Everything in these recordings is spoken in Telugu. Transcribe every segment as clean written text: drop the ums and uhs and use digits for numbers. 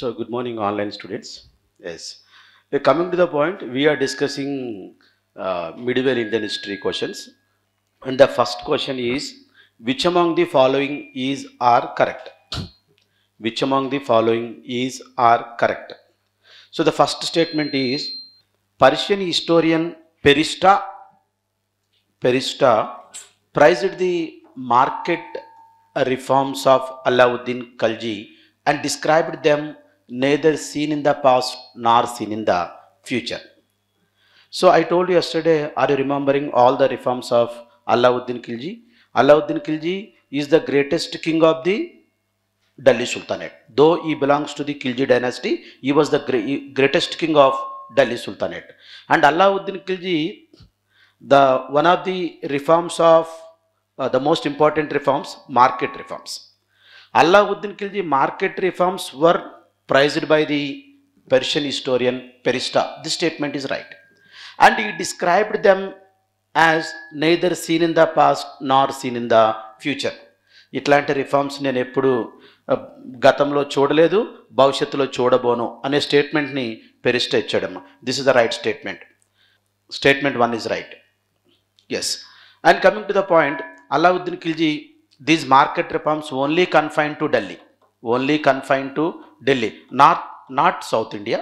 So, good morning, online students. Yes. Coming to the point, we are discussing medieval Indian history questions. And the first question is, which among the following is are correct? Which among the following is are correct? So, the first statement is, Persian historian Perista praised the market reforms of Alauddin Khalji and described them neither seen in the past nor seen in the future. So I told you yesterday, are you remembering all the reforms of Alauddin Khilji? Alauddin Khilji is the greatest king of the Delhi Sultanate. Though he belongs to the Khilji dynasty, he was the greatest king of Delhi Sultanate. And Alauddin Khilji, one of the reforms of the most important reforms, market reforms. Alauddin Khilji market reforms were praised by the Persian historian Perista. This statement is right. And he described them as neither seen in the past nor seen in the future. ఇట్లాంటి రిఫార్మ్స్ నేను ఎప్పుడు గతంలో చూడలేదు, భవిష్యత్తులో చూడబోను అనే స్టేట్మెంట్ని పెరిస్టా ఇచ్చాడమ్మా. This is the right statement. Statement 1 is right. Yes. And coming to the point, Alauddin Khilji, these market reforms only confined to Delhi. Only confined to Delhi, not South India.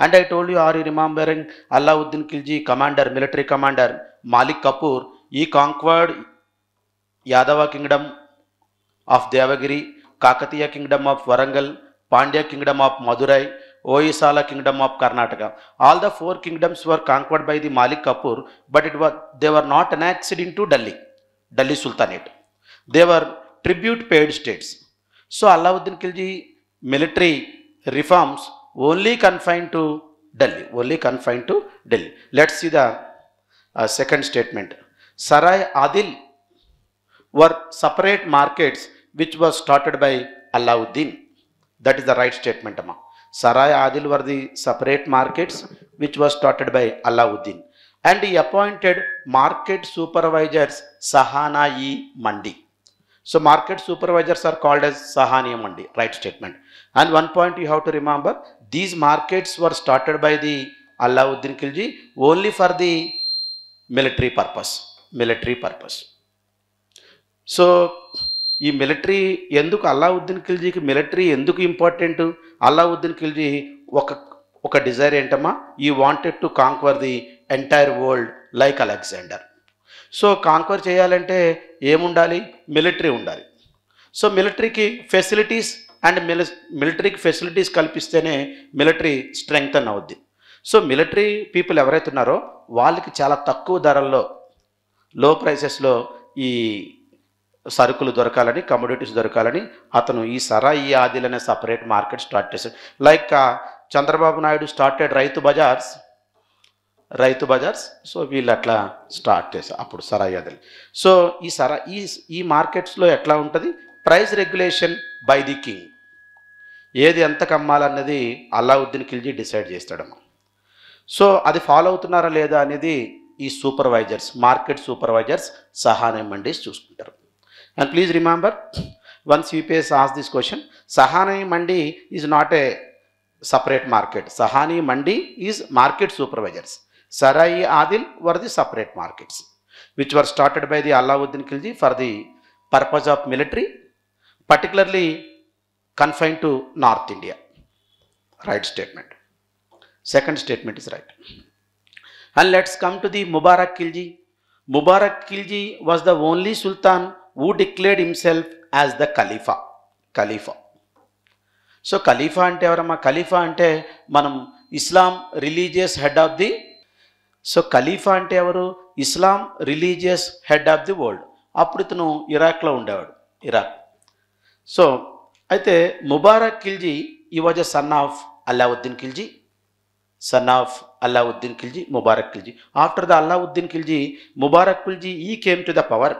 And I told you, are you remembering Alauddin Khilji commander, military commander Malik Kafur, he conquered Yadava kingdom of Devagiri, Kakatiya kingdom of Warangal, Pandya kingdom of Madurai, Oyisala kingdom of Karnataka. All the 4 kingdoms were conquered by the Malik Kafur, but they were not annexed into Delhi Sultanate. They were tribute paid states. So Alauddin Khilji military reforms only confined to Delhi. Let's see the second statement. Sarai Adil were separate markets which was started by Alauddin. That is the right statement, Amma. Sarai Adil were the separate markets which was started by Alauddin. And he appointed market supervisors Sahana-e Mandi. So market supervisors are called as Sahani Mandi. Right statement. And one point you have to remember, these markets were started by the Alauddin Khilji only for the military purpose. So ఈ మిలిటరీ ఎందుకు అల్లావుద్దీన్ ఖిల్జీకి మిలిటరీ ఎందుకు ఇంపార్టెంట్? అల్లావుద్దీన్ ఖిల్జీ ఒక డిజైర్ ఏంటమ్మా, ఈ wanted to conquer the entire world like Alexander. So conquer చేయాలంటే ఏముండాలి? మిలిటరీ ఉండాలి. సో మిలిటరీకి ఫెసిలిటీస్ కల్పిస్తేనే మిలిటరీ స్ట్రెంగ్తన్ అవుద్ది. సో మిలిటరీ పీపుల్ ఎవరైతే ఉన్నారో వాళ్ళకి చాలా తక్కువ ధరల్లో, లో ప్రైసెస్లో ఈ సరుకులు దొరకాలని, కమోడిటీస్ దొరకాలని అతను ఈ సరాయి ఆదిల్ అనే సపరేట్ మార్కెట్ స్టార్ట్ చేశాడు. లైక్ చంద్రబాబు నాయుడు స్టార్టెడ్ రైతు బజార్స్. సో వీళ్ళు అట్లా స్టార్ట్ చేశారు అప్పుడు సరాయి ఆదిల్. సో ఈ మార్కెట్స్లో ఎట్లా ఉంటుంది? Price regulation by the king. ఏది ఎంతకు అమ్మాలన్నది అల్లావుద్దీన్ ఖిల్జీ డిసైడ్ చేస్తాడమ్మా. సో అది ఫాలో అవుతున్నారా లేదా అనేది ఈ మార్కెట్ సూపర్వైజర్స్ సహానే మండీస్ చూసుకుంటారు. And please remember, once UPS asks this question, Sahani Mandi is not a separate market. Sahani Mandi is market supervisors. Sarai Adil were the separate markets, which were started by the Alauddin Khilji for the purpose of military, particularly confined to North India. Right statement. Second statement is right. And let's come to the Mubarak Khilji. Mubarak Khilji was the only Sultan who declared himself as the Khalifa. So ఖలీఫా అంటే ఎవరమ్మా? ఖలీఫా అంటే మనం Islam religious head of the. So ఖలీఫా అంటే ఎవరు? Islam religious head of the world. అప్పుడు ఇతను ఇరాక్లో ఉండేవాడు. సో అయితే Mubarak Khilji he was a son of Alauddin Khilji, Mubarak Khilji. After the Alauddin Khilji, Mubarak Khilji, he came to the power.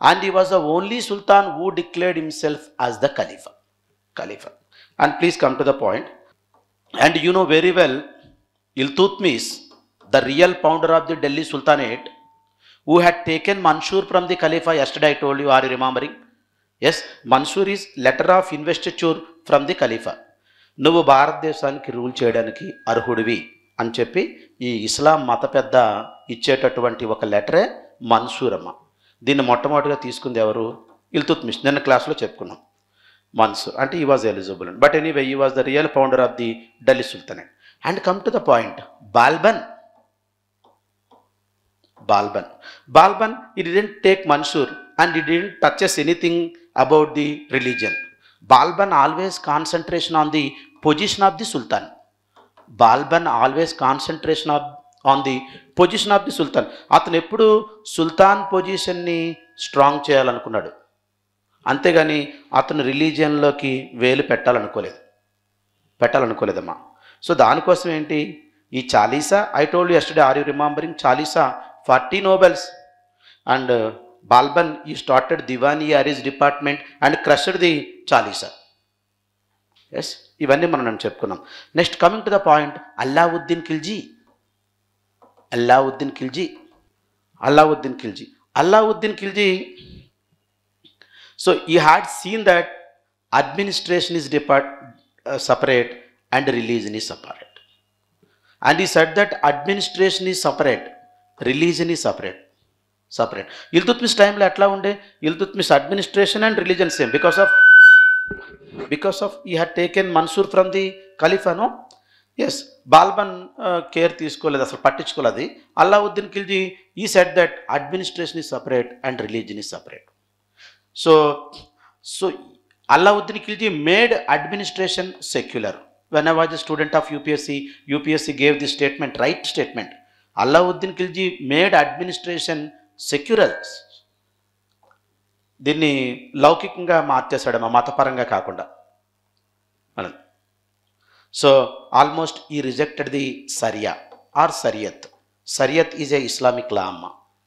And he was the only Sultan who declared himself as the Khalifa. And please come to the point. And you know very well, Iltutmish, the real founder of the Delhi Sultanate, who had taken Mansur from the Khalifa. Yesterday I told you, are you remembering? Yes, Mansur is letter of investiture from the Khalifa. నువ్వు భారతదేశానికి రూల్ చేయడానికి అర్హుడివి అని చెప్పి ఈ ఇస్లాం మత పెద్ద ఇచ్చేటటువంటి ఒక లెటరే మన్సూర్ అమ్మ. దీన్ని మొట్టమొదటిగా తీసుకుంది ఎవరు? ఇల్తుత్మిష్. నిన్న క్లాస్లో చెప్పుకున్నాం. మన్సూర్ అంటే ఈ వాజ్ ఎలిజిబుల్, బట్ ఎనీవే ఈ was the real founder of the Delhi sultanate. And come to the point, Balban, he didn't take Mansur and he didn't touches anything about the religion. Balban always concentration on the position of the Sultan. Balban always concentration on the position of the Sultan. అతను ఎప్పుడు సుల్తాన్ పొజిషన్ని స్ట్రాంగ్ చేయాలనుకున్నాడు, అంతేగాని అతను రిలీజియన్లోకి వేలు పెట్టాలనుకోలేదమ్మా. సో దానికోసం ఏంటి ఈ Chalisa? I told you yesterday, are you remembering Chalisa? 40 novels. And Balban, he started Diwani-Aris department and crushed the Chalisa. Yes, ఇవన్నీ మనం చెప్పుకున్నాం. Next coming to the point, Allauddin Khilji. So he had seen that administration is separate and religion is separate. And he said that administration is separate, religion is separate. Iltutmish టైంలో ఎట్లా ఉండే? Iltutmish administration and religion same because of he had taken మన్సూర్ ఫ్రమ్ ది ఖలీఫాను. ఎస్, బాల్బన్ కేర్ తీసుకోలేదు, అసలు పట్టించుకోలేదు. Alauddin Khilji he set that administration is separate and religion is separate. So Alauddin Khilji made administration secular. When I was a student of UPSC gave the statement, right statement. Alauddin Khilji made administration secular. దీన్ని లౌకికంగా మార్చేశాడమ్మా, మతపరంగా కాకుండా. So almost he rejected the సరియా ఆర్ సరియత్. సరియత్ ఈజ్ ఏ ఇస్లామిక్ లా అమ్మ.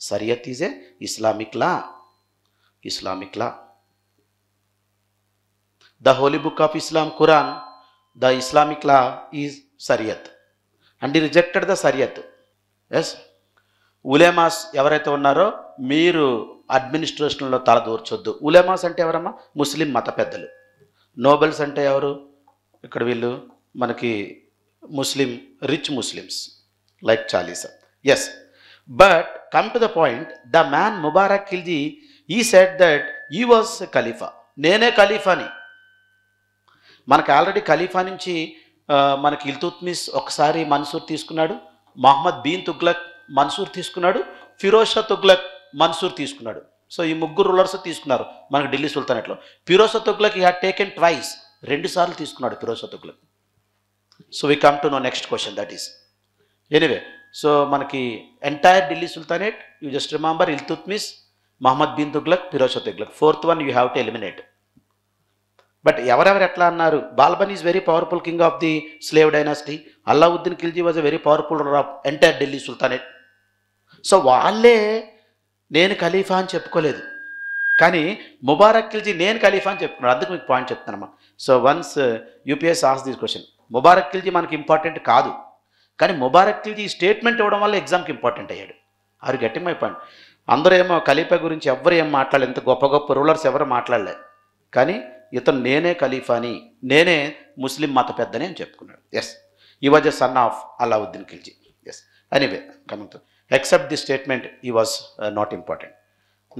సరియత్ is a Islamic law. The holy book of Islam, Quran, the Islamic law is సరియత్ అండ్ ఈ రిజెక్టెడ్ ద సరియత్. ఎస్, ఉలేమాస్ ఎవరైతే ఉన్నారో మీరు అడ్మినిస్ట్రేషన్లో తల దూర్చొద్దు. ఉలేమాస్ అంటే ఎవరమ్మా? ముస్లిం మత పెద్దలు. నోబెల్స్ అంటే ఎవరు? ఇక్కడ వీళ్ళు మనకి rich Muslims like Chalisa. Yes, but come to the point, the man Mubarak Khilji he said that he was Khalifa. నేనే ఖలీఫాని. మనకి ఆల్రెడీ ఖలీఫా నుంచి మనకి ఇల్తుత్మిష్ ఒకసారి మన్సూర్ తీసుకున్నాడు, మహమ్మద్ బిన్ తుగ్లక్ మన్సూర్ తీసుకున్నాడు, ఫిరోజ్ షా తుగ్లక్ మన్సూర్ తీసుకున్నాడు. సో ఈ ముగ్గురు రూలర్స్ తీసుకున్నారు మనకి ఢిల్లీ సుల్తానేట్లో. Firoz Shah Tughlaq he had taken twice, 2 సార్లు తీసుకున్నాడు Firoz Shah Tughlaq. So we come to know next question, that is anyway. So మనకి entire Delhi sultanate you just remember Iltutmish, Muhammad bin Tughlaq, Firoz Shah Tughlaq. 4th one you have to eliminate. But ఎవరెవరు ఎట్లా అన్నారు? Balban is very powerful king of the slave dynasty. Alauddin Khilji was a very powerful ruler of entire Delhi sultanate. So వాళ్ళే నేను ఖలీఫా అని చెప్పుకోలేదు, కానీ ముబారక్ ఖిల్జీ నేను ఖలీఫా అని చెప్పుకున్నాడు. అందుకు మీకు పాయింట్ చెప్తున్నానమ్మా. So once UPSC as this question, Mubarak Khilji మనకి ఇంపార్టెంట్ కాదు, కానీ ముబారక్ ఖిల్జీ స్టేట్మెంట్ ఇవ్వడం వల్ల ఎగ్జామ్కి ఇంపార్టెంట్ అయ్యాడు. Are getting my point? అందరూ ఏమో ఖలీఫా గురించి ఎవరు ఏం మాట్లాడలేదు, ఇంత గొప్ప గొప్ప రూలర్స్ ఎవరు మాట్లాడలేదు, కానీ ఇతను నేనే ఖలీఫాని, నేనే ముస్లిం మత పెద్దని అని చెప్పుకున్నాడు. Yes, he was a son of Alauddin Khilji. Yes, anyway coming to except the statement he was not important.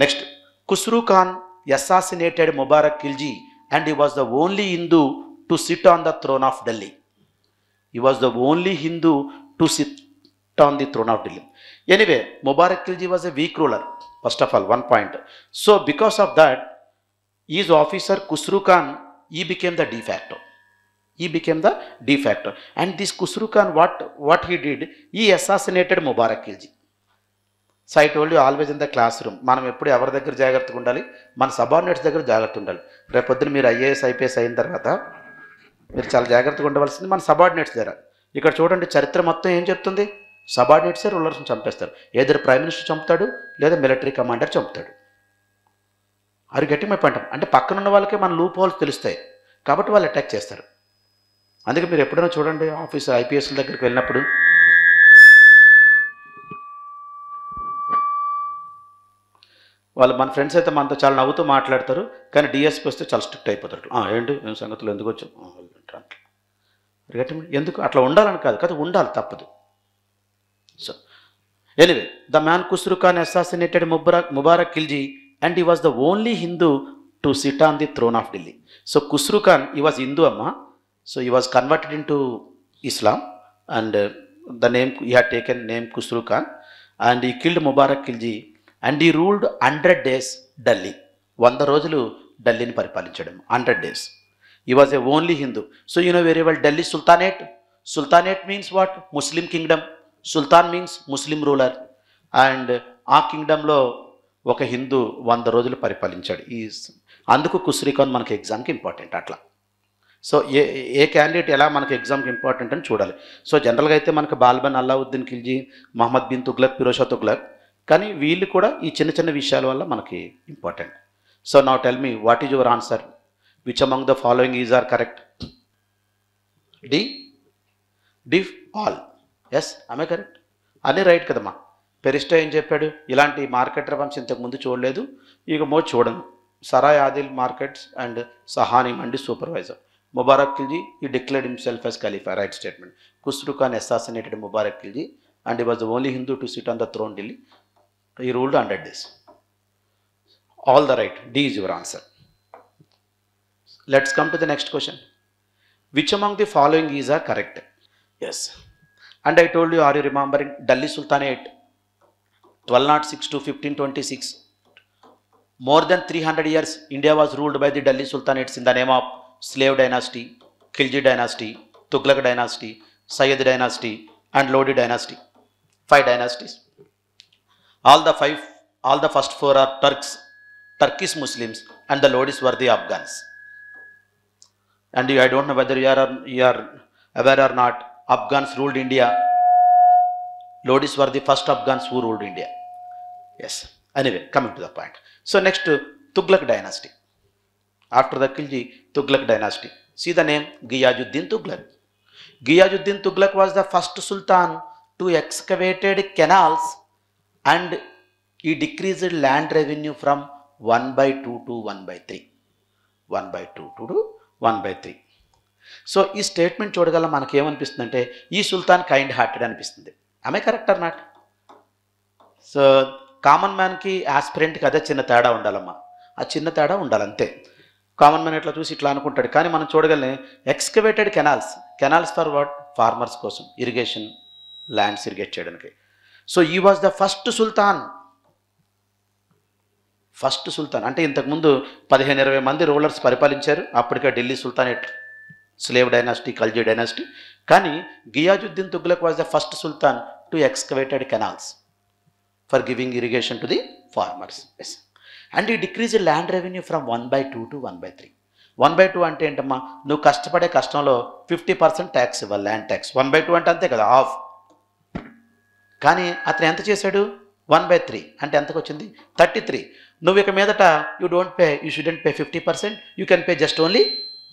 Next, Khusro Khan assassinated Mubarak Khilji and he was the only Hindu to sit on the throne of Delhi. He was the only Hindu to sit on the throne of Delhi. Anyway, Mubarak Khilji was a weak ruler, first of all, one point. So because of that, his officer Khusru Khan, he became the de facto. And this Khusru Khan, what he did, he assassinated Mubarak Khilji. So I told you always in the class room, మనం ఎప్పుడు ఎవరి దగ్గర జాగ్రత్తగా ఉండాలి? మన సబార్డినేట్స్ దగ్గర జాగ్రత్త ఉండాలి. రేపొద్దున మీరు ఐఏఎస్ ఐపీఎస్ అయిన తర్వాత మీరు చాలా జాగ్రత్తగా ఉండవలసింది మన సబార్డినేట్స్ దగ్గర. ఇక్కడ చూడండి, చరిత్ర మొత్తం ఏం చెప్తుంది? సబార్డినేట్సే రూలర్స్ని చంపేస్తారు. ఏదైనా ప్రైమ్ మినిస్టర్ చంపుతాడు, లేదా మిలిటరీ కమాండర్ చంపుతాడు. అది గట్టి మై పాయింట్. అంటే పక్కన ఉన్న వాళ్ళకే మన లూప్ హోల్స్ తెలుస్తాయి, కాబట్టి వాళ్ళు అటాక్ చేస్తారు. అందుకే మీరు ఎప్పుడైనా చూడండి, ఆఫీసర్ ఐపీఎస్ల దగ్గరికి వెళ్ళినప్పుడు వాళ్ళు, మన ఫ్రెండ్స్ అయితే మనతో చాలా నవ్వుతూ మాట్లాడతారు, కానీ డిఎస్పీ వస్తే చాలా స్ట్రిక్ట్ అయిపోతారు. ఏంటి ఏం సంగతులు, ఎందుకు వచ్చావు? ఎందుకు అట్లా ఉండాలని కాదు కదా, ఉండాలి, తప్పదు. So anyway, the man Khusro Khan assassinated Mubarak Khilji and he was the only Hindu to sit on the throne of Delhi. So Khusro Khan, he was Hindu అమ్మ. So he was converted into Islam and the name he had taken name Khusru Khan, and he killed Mubarak Khilji and he ruled 100 days Delhi. 100 రోజులు ఢిల్లీని పరిపాలించడం, 100 days. He was a only Hindu. So you know very well Delhi Sultanate. Sultanate means what? Muslim kingdom. Sultan means Muslim ruler. And ఆ కింగ్డమ్లో ఒక హిందూ 100 రోజులు పరిపాలించాడు. అందుకు ఖుస్రూ ఖాన్ మనకి ఎగ్జామ్కి ఇంపార్టెంట్. అట్లా సో ఏ క్యాండిడేట్ ఎలా మనకు ఎగ్జామ్కి ఇంపార్టెంట్ అని చూడాలి. సో జనరల్గా అయితే మనకు బాల్బన్ అల్లావుద్దీన్ ఖిల్జీ, మహమ్మద్ బిన్ తుగ్లక్, ఫిరోజ్ షా తుగ్లక్, కానీ వీళ్ళు కూడా ఈ చిన్న చిన్న విషయాల వల్ల మనకి important. So now tell me, what is your answer? Which among the following is are correct? D all. Yes, ఆమె కరెక్ట్, అదే రైట్ కదమ్మా. పెరిస్టో ఏం చెప్పాడు? ఇలాంటి మార్కెట్ రిఫార్మ్స్ ఇంతకుముందు చూడలేదు, ఇక చూడను. Sarai Adil markets and Sahani mandi supervisor. Mubarak Khilji, he declared himself as Khalifa, right statement. Khusru Khan assassinated Mubarak Khilji and he was the only Hindu to sit on the throne Delhi. He ruled 100 days. All the right. D is your answer. Let's come to the next question. Which among the following is are correct? Yes. And I told you, are you remembering Delhi Sultanate 1206 to 1526? More than 300 years India was ruled by the Delhi Sultanates in the name of Slave dynasty, Khilji dynasty, Tughlaq dynasty, Sayyid dynasty and Lodi dynasty. 5 dynasties. All the first 4 are Turkish Muslims, and the Lodis were the Afghans. And I don't know whether you are aware or not, Afghans ruled India. Lodis were the first Afghans who ruled India. Yes. Anyway, coming to the point. So next, Tughlaq dynasty. After the Khilji, Tughlaq dynasty. See the name, Ghiyajuddin Tughlaq. Ghiyajuddin Tughlaq was the first sultan to excavated canals and he decreased land revenue from 1/2 to 1/3. 1/2 to 1/3. So ఈ స్టేట్మెంట్ చూడగల మనకి ఏమనిపిస్తుందంటే, ఈ సుల్తాన్ కైండ్ హార్టెడ్ అనిపిస్తుంది. ఆమె correct or not? So common మ్యాన్కి ఆస్పిరెంట్కి అదే చిన్న తేడా ఉండాలమ్మా, ఆ చిన్న తేడా ఉండాలంతే. కామన్ మ్యాన్ ఇట్లా చూసి ఇట్లా అనుకుంటాడు, కానీ మనం చూడగలనే excavated canals for what? Farmers కోసం, ఇరిగేషన్, ల్యాండ్స్ ఇరిగేట్ చేయడానికి. So he was the first sultan అంటే ఇంతకుముందు 15-20 మంది రూలర్స్ పరిపాలించారు. అప్పటికే Delhi sultanate, slave dynasty, Khalji dynasty. కానీ Ghiyasuddin Tughlaq was the first sultan to excavated canals for giving irrigation to the farmers. Yes. And he decrease land revenue from 1/2 to 1/3. 1/2 అంటే ఏంటమ్మా? నువ్వు కష్టపడే కష్టంలో 50% ట్యాక్స్ ఇవ్వాలి, ల్యాండ్ ట్యాక్స్. 1/2 అంటే అంతే కదా, ఆఫ్. కానీ అతను ఎంత చేశాడు? 1/3 అంటే ఎంతకు వచ్చింది? 33. నువ్వు ఇక మీదట you shouldn't pay 50%, you can pay just only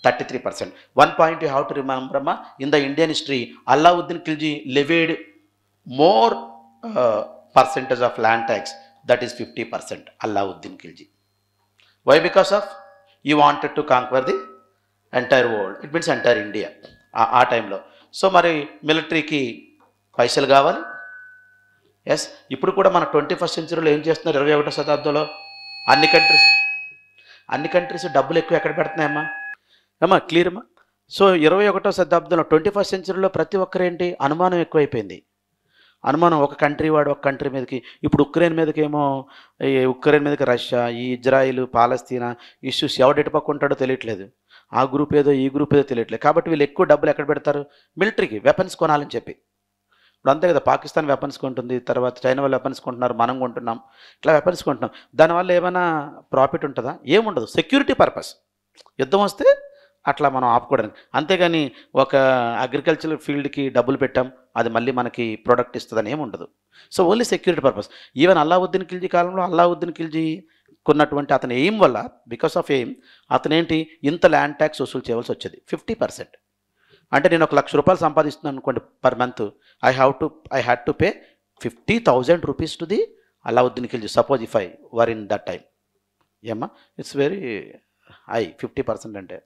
33%. 1 point you have to remember అమ్మా, in the Indian history Allauddin Khilji levied more percentage of land tax, that is 50%. Alauddin Khilji. Why? Because of he wanted to conquer the entire world. It means entire India. ఆ టైంలో. సో మరి మిలిటరీకి పైసలు కావాలి. ఎస్. ఇప్పుడు కూడా మన 21st centuryలో ఏం చేస్తున్నారు? 21వ శతాబ్దంలో అన్ని కంట్రీస్ డబ్బులు ఎక్కువ ఎక్కడ పెడుతున్నాయమ్మా? క్లియర్ అమ్మా? సో 21వ శతాబ్దంలో 21st centuryలో ప్రతి ఒక్కరేంటి, అనుమానం ఎక్కువైపోయింది. అనుమానం, ఒక కంట్రీ వాడు ఒక కంట్రీ మీదకి. ఇప్పుడు ఉక్రెయిన్ మీదకి రష్యా, ఈ ఇజ్రాయిల్, పాలస్తీనా ఇష్యూస్ ఎవడు ఎటుపక్కుంటాడో తెలియట్లేదు. ఆ గ్రూప్ ఏదో ఈ గ్రూప్ ఏదో తెలియట్లేదు. కాబట్టి వీళ్ళు ఎక్కువ డబ్బులు ఎక్కడ పెడతారు? మిలిటరీకి, వెపన్స్ కొనాలని చెప్పి. ఇప్పుడు అంతే కదా, పాకిస్తాన్ వెపన్స్ కొంటుంది, తర్వాత చైనా వాళ్ళు వెపన్స్ కొంటున్నారు, మనం కొంటున్నాం, ఇట్లా వెపన్స్ కొంటున్నాం. దానివల్ల ఏమైనా ప్రాఫిట్ ఉంటుందా? ఏముండదు. Security purpose. యుద్ధం వస్తే అట్లా మనం ఆపుకోవడానికి. అంతేగాని ఒక అగ్రికల్చర్ ఫీల్డ్కి డబ్బులు పెట్టాం, అది మళ్ళీ మనకి ప్రోడక్ట్ ఇస్తుందని ఏమి ఉండదు. So only security purpose. Even Allauddin Khilji కాలంలో అల్లావుద్దీన్ ఖిల్జీ కొన్నటువంటి అతని ఎయిమ్ వల్ల, బికాస్ ఆఫ్ ఎయిమ్, అతనేంటి ఇంత ల్యాండ్ ట్యాక్స్ వసూలు చేయవలసి వచ్చేది. 50%. అంటే నేను 1,00,000 రూపాయలు సంపాదిస్తున్నాను అనుకోండి per month, I had to pay 50,000 rupees to the Allauddin Khilji. Suppose if I were in that time. ఏమ్మా, ఇట్స్ వెరీ హై. 50% అంటే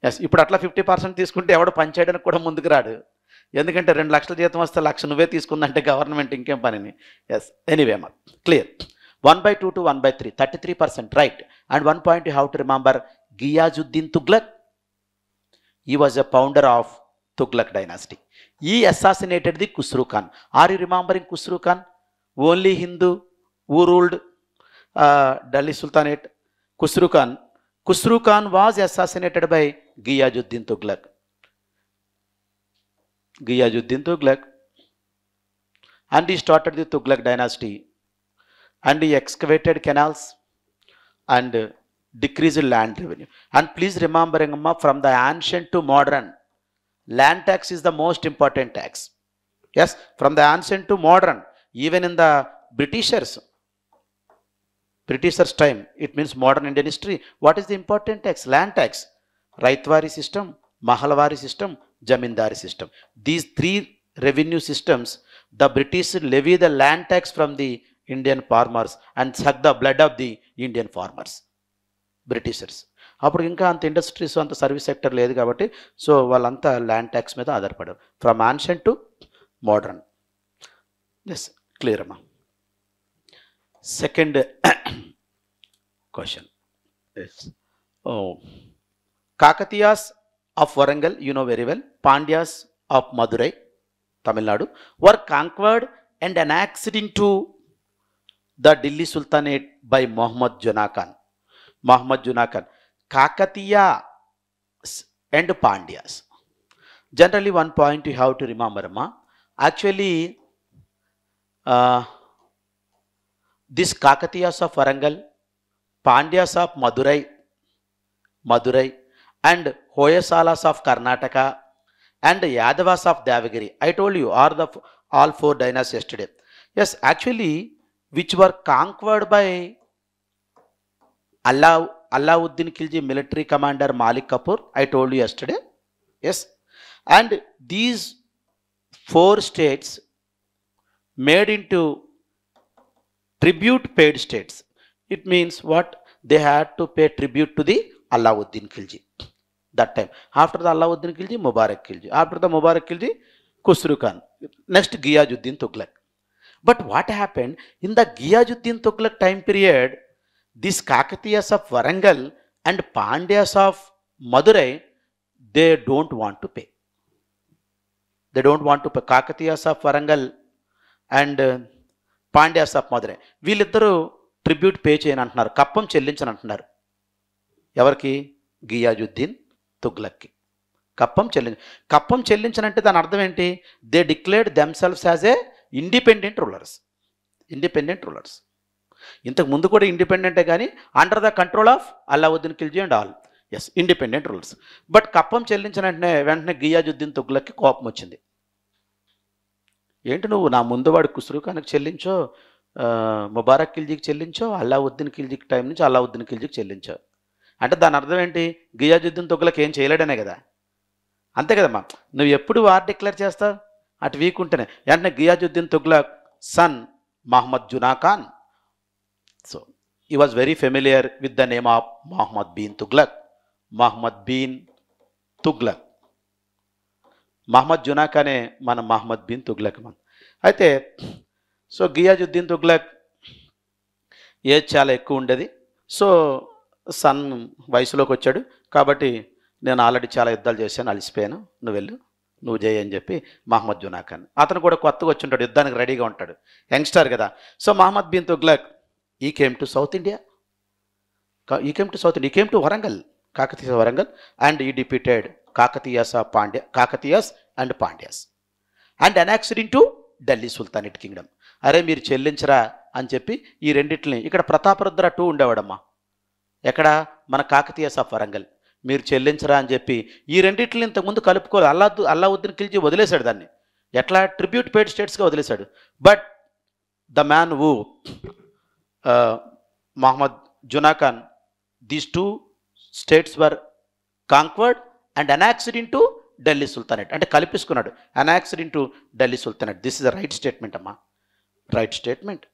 ఎస్, ఇప్పుడు అట్లా 50% తీసుకుంటే ఎవడు పనిచేయడానికి కూడా ముందుకు రాడు. ఎందుకంటే 2 లక్షల జీతం వస్తే 1,00,000 నువ్వే తీసుకుందంటే గవర్నమెంట్ ఇంకేం పనిని. ఎస్, ఎనీవే మా clear. 1/2 to 1/3, 33% right. And 1 point you have to remember, Ghiyasuddin Tughlaq. He was a founder of Tughlaq dynasty. He assassinated the Khusru Khan. Are you remembering Khusru Khan? Only Hindu who ruled Delhi Sultanate. Khusru Khan was assassinated by Ghiyasuddin Tughlaq. And he started the Tughlaq dynasty. And he excavated canals and decreased land revenue. And please remember, from the ancient to modern, land tax is the most important tax. Yes, from the ancient to modern, even in the Britishers time, it means modern Indian history. What is the important tax? Land tax. Raitwari system, Mahalwari system, Jamindari system. These 3 revenue systems, the British levy the land tax from the Indian farmers and suck the blood of the Indian farmers. Britishers అప్పుడు ఇంకా అంత ఇండస్ట్రీస్ అంత సర్వీస్ సెక్టర్ లేదు కాబట్టి సో వాళ్ళంతా ల్యాండ్ ట్యాక్స్ మీద ఆధారపడారు from ancient to modern. Yes, clear అమ్మా. Second question. Yes, Kakatiyas of Warangal, you know very well. Pandyas of Madurai, Tamil Nadu, were conquered and annexed into the Delhi Sultanate by Muhammad Juna Khan. Kakatiya and Pandyas. Generally, one point you have to remember, actually, this Kakatiyas of Warangal, Pandyas of Madurai, and Hoysalas of Karnataka, and Yadavas of Devagiri. I told you, are the all 4 dynasties yesterday. Yes, actually, which were conquered by Alauddin Khilji military commander Malik Kafur. I told you yesterday. Yes, and these 4 states made into tribute paid states. It means what? They had to pay tribute to the Alauddin Khilji. That time, after the Alauddin Khilji, Mubarak Khilji. After the Mubarak Khilji, Khusru Khan. Next, Ghiyasuddin Tughlaq. But what happened in the Ghiyasuddin Tughlaq time period? These Kakatiyas of Warangal and Pandyas of Madurai, they don't want to pay. Kakatiyas of Warangal and Pandyas of Madurai. వీళ్ళిద్దరూ ట్రిబ్యూట్ పే చేయని అంటున్నారు, కప్పం చెల్లించని అంటున్నారు. ఎవరికి? గియాజుద్దీన్ తుగ్లక్కి కప్పం చెల్లించనంటే దాని అర్థం ఏంటి? They declared themselves as a independent rulers. ఇంతకు ముందు కూడా ఇండిపెండెంటే కానీ under the control of Alauddin Khilji and all. Yes, independent rulers. But కప్పం చెల్లించిన వెంటనే గియాజుద్దీన్ తుగ్లక్కి కోపం వచ్చింది. ఏంటి నువ్వు నా ముందు వాడు ఖుస్రూ ఖాన్కి చెల్లించో, ముబారక్ ఖిల్జీకి చెల్లించో, అల్లావుద్దీన్ ఖిల్జీకి టైం నుంచి అల్లావుద్దీన్ ఖిల్జీకి చెల్లించో అంటే దాని అర్థం ఏంటి? గియాజుద్దీన్ తుగ్లక్ ఏం చేయలేడనే కదా. అంతే కదమ్మా. నువ్వు ఎప్పుడు వార్ డిక్లేర్ చేస్తావు? అటు వీక్ ఉంటేనే. వెంటనే Ghiyasuddin Tughlaq son Muhammad Juna Khan. So he was very familiar with the name of Muhammad bin Tughlaq. Muhammad Juna ఖానే మన మహమ్మద్ బిన్ తుగ్లక్ మన. అయితే సో గియాజుద్దీన్ తుగ్లక్ ఏజ్ చాలా ఎక్కువ ఉండేది. సో సన్ వయసులోకి వచ్చాడు కాబట్టి నేను ఆల్రెడీ చాలా యుద్ధాలు చేశాను, అలసిపోయాను, నువ్వు వెళ్ళు, నువ్వు చేయి అని చెప్పి మహమ్మద్ జునా ఖాన్. అతను కూడా కొత్తగా వచ్చి ఉంటాడు, యుద్ధానికి రెడీగా ఉంటాడు, యంగ్స్టర్ కదా. So Mohammed bin Tughlaq he came to south India, he came to Warangal, Kakatiya Warangal, and he defeated Kakatiyas and Pandyas and annexed into Delhi sultanate kingdom. అరే మీరు చెల్లించరా అని చెప్పి ఈ రెండింటిని, ఇక్కడ ప్రతాపరుద్ర 2 ఉండేవాడమ్మా, ఎక్కడ? మన కాకతీయాస్ ఆఫ్ వరంగల్. మీరు చెల్లించరా అని చెప్పి ఈ రెండింటిని ఇంతకుముందు కలుపుకోవాలి. అల్లావుద్దీన్ ఖిల్జీ వదిలేశాడు దాన్ని. ఎట్లా? ట్రిబ్యూట్ పేడ్ స్టేట్స్గా వదిలేశాడు. But the man who Muhammad Juna Khan, these 2 states were conquered and annexed into Delhi sultanate. అంటే కలిపేసుకున్నాడు, annexed into Delhi sultanate. This is the right statement అమ్మా, రైట్ స్టేట్మెంట్.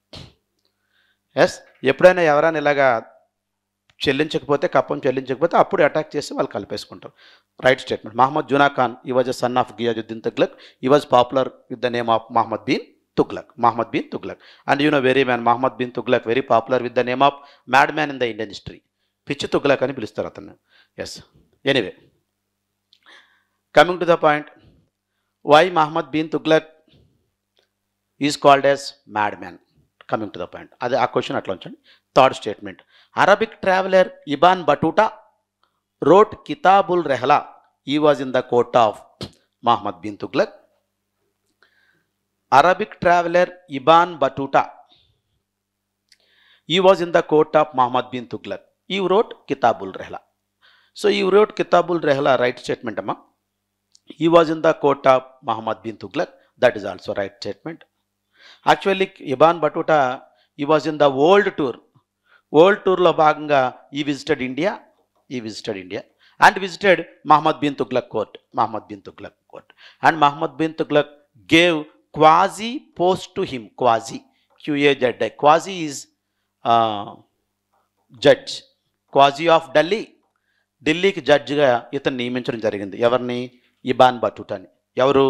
ఎస్, ఎప్పుడైనా ఎవరైనా ఇలాగా చెల్లించకపోతే కప్పం చెల్లించకపోతే అప్పుడు అటాక్ చేసి వాళ్ళు కలిపేసుకుంటారు. Right statement. Muhammad Juna Khan he was a son of Ghiyasuddin Tughlaq. He was popular with the name of Muhammad bin Tughlaq. Muhammad bin Tughlaq. And you know very man Muhammad bin Tughlaq very popular with the name of mad man in the Indian history. పిచ్చి తుగ్లక్ అని పిలుస్తారు అతను. Yes, anyway coming to the point, why Muhammad bin Tughlaq is called as mad man. Coming to the point, అది ఆ క్వశ్చన్ అట్లా ఉంచండి. Third statement, Arabic traveller Ibn Battuta wrote Kitabul Rehla. He was in the court of Muhammad bin Tughlaq. Arabic traveler Ibn Battuta, he was in the court of Muhammad bin Tughlaq. He wrote Kitabul Rehla. So he wrote Kitabul Rehla, right statement amma. He was in the court of Muhammad bin Tughlaq. That is also right statement. Actually Ibn Battuta, he was in the world tour. World tour lo bhaganga he visited India. He visited India and visited Muhammad bin Tughlaq court. Muhammad bin Tughlaq court. And Muhammad bin Tughlaq gave quasi post to him. Quasi, Q-A-Z-I. Quasi is judge. Quasi of Delhi. ఢిల్లీకి జడ్జిగా ఇతను నియమించడం జరిగింది. ఎవరిని? ఇబాన్ బటూటాని. ఎవరు?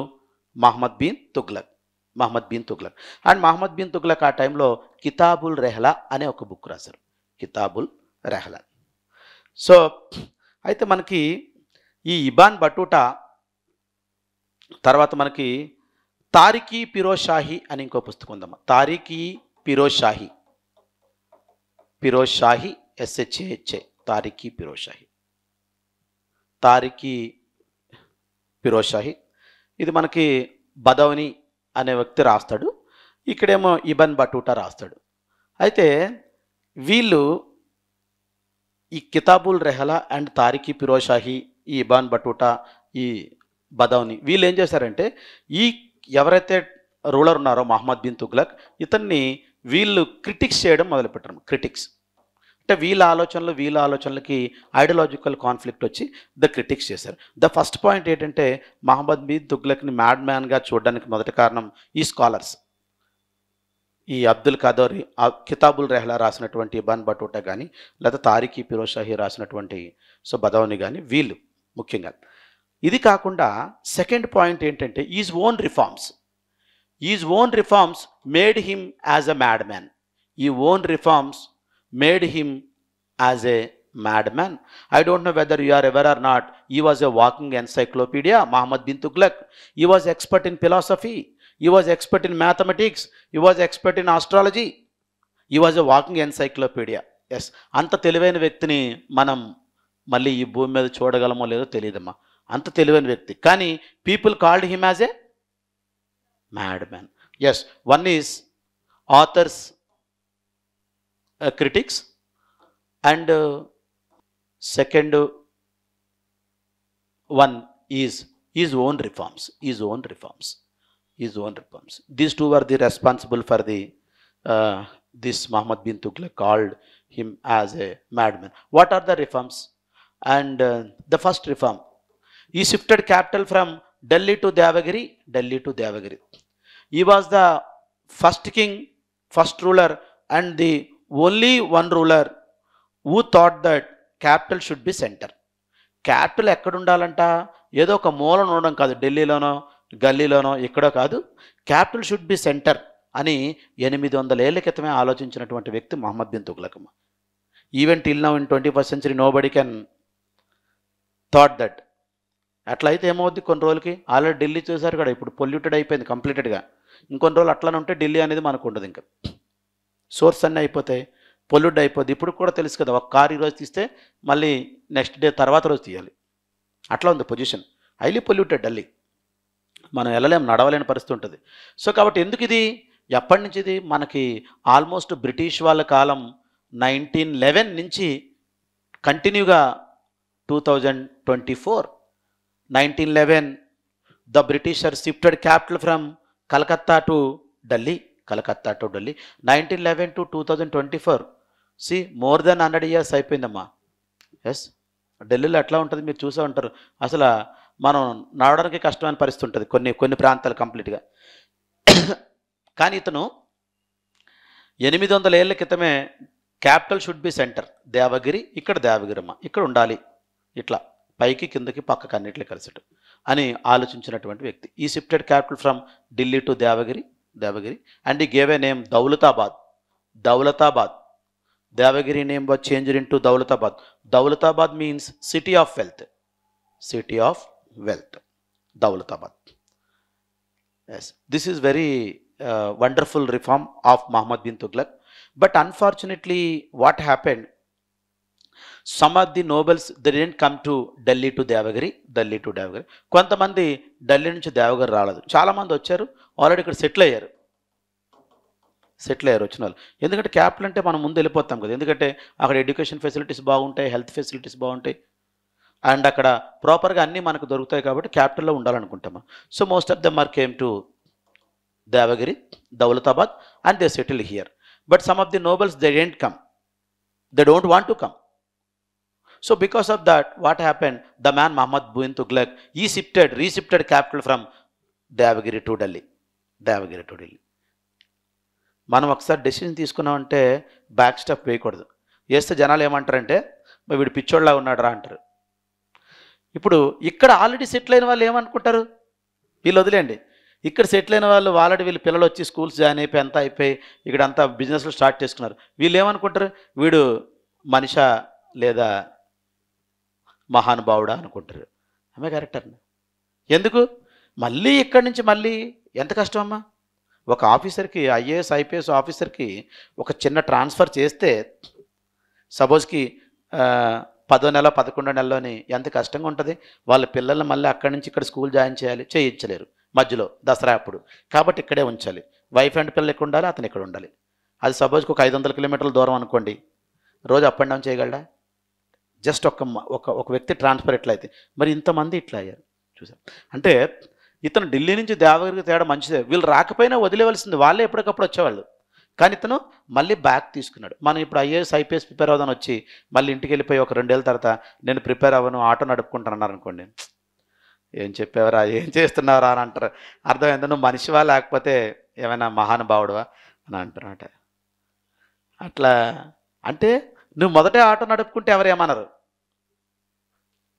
మహమ్మద్ బిన్ తుగ్లక్. మహమ్మద్ బిన్ తుగ్లక్. అండ్ మహమ్మద్ బిన్ తుగ్లక్ ఆ టైంలో కితాబుల్ రెహ్లా అనే ఒక బుక్ రాశారు. కితాబుల్ రెహ్లా. సో అయితే మనకి ఈ ఇబాన్ బటూటా తర్వాత మనకి తారిఖీ ఫిరోజ్ షాహీ అని ఇంకో పుస్తకం ఉందమ్మా. తారిఖీ ఫిరోజ్ షాహీ. ఫిరోజ్ షాహీ, SHAHA. తారిఖీ ఫిరోజ్ షాహీ. తారిఖీ ఫిరోజ్ షాహీ. ఇది మనకి బదౌని అనే వ్యక్తి రాస్తాడు. ఇక్కడేమో ఇబాన్ బటూటా రాస్తాడు. అయితే వీళ్ళు ఈ కితాబుల్ రెహ్లా అండ్ తారిఖీ ఫిరోజ్ షాహీ, ఈ ఇబాన్ బటూటా, ఈ బదౌని వీళ్ళు ఏం చేశారంటే ఈ ఎవరైతే రూలర్ ఉన్నారో మహమ్మద్ బిన్ తుగ్లక్ ఇతన్ని వీళ్ళు క్రిటిక్స్ చేయడం మొదలుపెట్టారు. క్రిటిక్స్ అంటే వీళ్ళ ఆలోచనలకి ఐడియాలజికల్ కాన్ఫ్లిక్ట్ వచ్చి ద క్రిటిక్స్ చేశారు. ద ఫస్ట్ పాయింట్ ఏంటంటే మహమ్మద్ బిన్ తుగ్లక్ని మ్యాడ్ మ్యాన్గా చూడడానికి మొదటి కారణం ఈ స్కాలర్స్. ఈ అబ్దుల్ ఖాదరి కితాబుల్ రెహ్లా రాసినటువంటి ఇబాన్ బటూటా కానీ లేదా తారిఖీ ఫిరోజ్ షాహీ రాసినటువంటి బదౌని కానీ వీళ్ళు ముఖ్యంగా. ఇది కాకుండా సెకండ్ పాయింట్ ఏంటంటే is own reforms made him as a mad man. He own reforms made him as a mad man. I don't know whether you are aware or not. He was a walking encyclopedia, Muhammad bin Tughlaq. He was expert in philosophy. He was expert in mathematics. He was expert in astrology. He was a walking encyclopedia. Yes. అంత తెలివైన వ్యక్తిని మనం మళ్ళీ ఈ భూమి మీద చూడగలమో లేదో తెలియదమ్మా. అంత తెలివైన వ్యక్తి. కానీ people called him as a mad man. Yes, one is authors critics and second one is his own reforms. These two were the responsible for the this Muhammad bin Tughlaq called him as a madman. What are the reforms? And the first reform, he shifted capital from Delhi to Devagiri. He was the first king, first ruler and the only one ruler who thought that capital should be centre. Capital ఎక్కడ ఉండాలంట? ఏదో ఒక మూలన ఉండడం కాదు, ఢిల్లీలోనో గల్లీలోనో ఎక్కడో కాదు. క్యాపిటల్ షుడ్ బి సెంటర్ అని 800 ఏళ్ల క్రితమే ఆలోచించినటువంటి వ్యక్తి Muhammad bin Tughlaq. Even till now in 21st century nobody can thought that. అట్లయితే ఏమవుద్ది? కొన్ని రోజులకి ఆల్రెడీ ఢిల్లీ చూసారు కదా, ఇప్పుడు పొల్యూటెడ్ అయిపోయింది కంప్లీటెడ్గా. ఇంకొన్ని రోజులు అట్లనే ఉంటే ఢిల్లీ అనేది మనకు ఉండదు. ఇంకా సోర్స్ అన్నీ అయిపోతాయి, పొల్యూట్ అయిపోద్ది. ఇప్పుడు కూడా తెలుసు కదా, ఒక కారు ఈరోజు తీస్తే మళ్ళీ నెక్స్ట్ డే తర్వాత రోజు తీయాలి. అట్లా ఉంది పొజిషన్. Highly polluted Delhi. మనం వెళ్ళలేం, నడవలేని పరిస్థితి ఉంటుంది. సో కాబట్టి ఎందుకు ఇది? ఎప్పటి నుంచి ఇది? మనకి ఆల్మోస్ట్ బ్రిటిష్ వాళ్ళ కాలం 1911 నుంచి కంటిన్యూగా 2024. 1911 the Britisher shifted capital from Calcutta to Delhi. 1911 to 2024. More than 100 years అయిపోయిందమ్మా. ఎస్, ఢిల్లీలో ఎట్లా ఉంటుంది మీరు చూసే ఉంటారు. అసలు మనం నడవడానికి కష్టమైన పరిస్థితి ఉంటుంది కొన్ని ప్రాంతాలు కంప్లీట్గా. కానీ ఇతను 800 ఏళ్ల క్రితమే capital should be centre. Devagiri, ఇక్కడ దేవగిరమ్మ, ఇక్కడ ఉండాలి, ఇట్లా పైకి కిందకి పక్కకి అన్నిట్లో కలిసేటు అని ఆలోచించినటువంటి వ్యక్తి. He shifted capital from Delhi to Devagiri, and he gave a name Daulatabad. Devagiri name was changed into Daulatabad. Daulatabad means city of wealth. Daulatabad. Yes, this is very wonderful reform of Muhammad bin Tughlaq. But unfortunately, what happened? Some of the nobles, they didn't come to Delhi to Devagiri. కొంతమంది ఢిల్లీ నుంచి దేవగిరి రాలేదు. చాలామంది వచ్చారు, ఆల్రెడీ ఇక్కడ సెటిల్ అయ్యారు వచ్చిన వాళ్ళు. ఎందుకంటే క్యాపిటల్ అంటే మనం ముందు వెళ్ళిపోతాం కదా, ఎందుకంటే అక్కడ ఎడ్యుకేషన్ ఫెసిలిటీస్ బాగుంటాయి, హెల్త్ ఫెసిలిటీస్ బాగుంటాయి, అండ్ అక్కడ ప్రాపర్గా అన్నీ మనకు దొరుకుతాయి కాబట్టి క్యాపిటల్లో ఉండాలనుకుంటాం. So most of them are came to Devagiri, Daulatabad, and they settle here. But some of the nobles they don't come, they don't want to come. So because of that, what happened? The man Muhammad bin Tughlaq, he reshifted capital from Devagiri to Delhi. మనం ఒకసారి డెసిషన్ తీసుకున్నామంటే బ్యాక్ స్టెప్ వేయకూడదు. వేస్తే జనాలు ఏమంటారంటే వీడు పిచ్చోళ్ళగా ఉన్నాడు రా అంటారు. ఇప్పుడు ఇక్కడ ఆల్రెడీ సెటిల్ అయిన వాళ్ళు ఏమనుకుంటారు, వీళ్ళు వదిలేండి, ఇక్కడ సెటిల్ అయిన వాళ్ళు ఆల్రెడీ వీళ్ళు పిల్లలు వచ్చి స్కూల్స్ జాయిన్ అయిపోయి అంతా అయిపోయి ఇక్కడ అంతా బిజినెస్లు స్టార్ట్ చేసుకున్నారు. వీళ్ళు ఏమనుకుంటారు, వీడు మనిషా లేదా మహానుభావుడా అనుకుంటారు. ఆమె కరెక్ట్ అన్న. ఎందుకు మళ్ళీ ఇక్కడి నుంచి మళ్ళీ ఎంత కష్టం అమ్మా. ఒక ఆఫీసర్కి, ఐఏఎస్ ఐపీఎస్ ఆఫీసర్కి ఒక చిన్న ట్రాన్స్ఫర్ చేస్తే సపోజ్కి 10వ నెల 11వ నెలలోని ఎంత కష్టంగా ఉంటుంది. వాళ్ళ పిల్లల్ని మళ్ళీ అక్కడి నుంచి ఇక్కడ స్కూల్ జాయిన్ చేయించలేరు మధ్యలో దసరా అప్పుడు, కాబట్టి ఇక్కడే ఉంచాలి. వైఫ్ అండ్ పిల్లలు ఇక్కడ ఉండాలి, అతను ఇక్కడ ఉండాలి. అది సపోజ్కి ఒక 500 కిలోమీటర్ల దూరం అనుకోండి, రోజు అప్ అండ్ డౌన్ చేయగలడా? జస్ట్ ఒక వ్యక్తి ట్రాన్స్ఫర్ ఎట్లయితే మరి ఇంతమంది ఇట్లా అయ్యారు చూసారు. అంటే ఇతను ఢిల్లీ నుంచి దేవగిరికి తేడా మంచిదే, వీళ్ళు రాకపోయినా వదిలేవలసింది, వాళ్ళే ఎప్పటికప్పుడు వచ్చేవాళ్ళు. కానీ ఇతను మళ్ళీ బ్యాక్ తీసుకున్నాడు. మనం ఇప్పుడు ఐఏఎస్ ఐపీఎస్ ప్రిపేర్ అవుదాని వచ్చి మళ్ళీ ఇంటికి వెళ్ళిపోయి ఒక 2 ఏళ్ళ తర్వాత నేను ప్రిపేర్ అవ్వను, ఆటో నడుపుకుంటానన్నారు అనుకోండి, ఏం చెప్పేవరా, ఏం చేస్తున్నావరా అని అంటారు. అర్థమైందా? నువ్వు మనిషివా లేకపోతే ఏమైనా మహానుభావుడువా అని అంటారన్నమాట. అట్లా అంటే నువ్వు మొదటే ఆటో నడుపుకుంటే ఎవరేమన్నారు,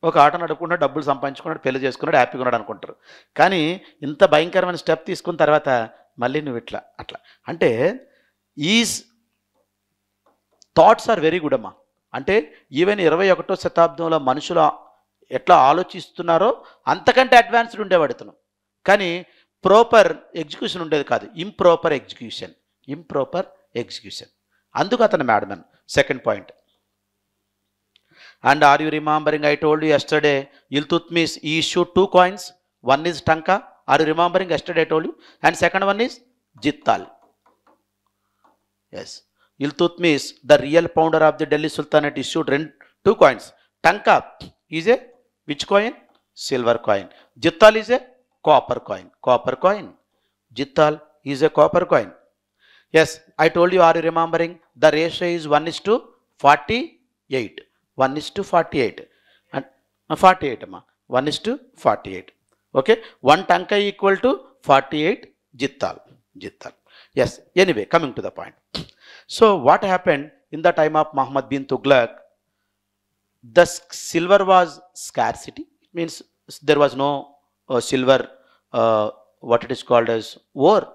ఒక ఆటో నడుపుకుంటే డబ్బులు సంపాదించుకున్నాడు, పెళ్లి చేసుకున్నాడు, హ్యాపీగా ఉన్నాడు అనుకుంటారు. కానీ ఇంత భయంకరమైన స్టెప్ తీసుకున్న తర్వాత మళ్ళీ నువ్వు అట్లా అంటే his thoughts are very good అమ్మా. అంటే ఈవెన్ 21వ శతాబ్దంలో మనుషులు ఎట్లా ఆలోచిస్తున్నారో అంతకంటే అడ్వాన్స్డ్ ఉండేవాడు ఇతను. కానీ ప్రాపర్ ఎగ్జిక్యూషన్ ఉండేది కాదు, ఇంప్రాపర్ ఎగ్జిక్యూషన్. అందుకు అతను madmen. Second point, and are you remembering I told you yesterday Iltutmish issued 2 coins, one is Tanka. Are you remembering yesterday I told you? And second one is Jittal. Yes, Iltutmish, the real founder of the Delhi Sultanate, issued 2 coins. Tanka is a which coin? Silver coin. Jittal is a copper coin. Jittal is a copper coin. Yes, I told you, are you remembering? The ratio is 1:48. 1:48 and 48 amma, 1:48. Okay, 1 Tanka equal to 48 Jittal. Yes, anyway, coming to the point. So what happened in the time of Muhammad bin Tughlaq? The silver was scarcity. It means there was no silver, what it is called as ore.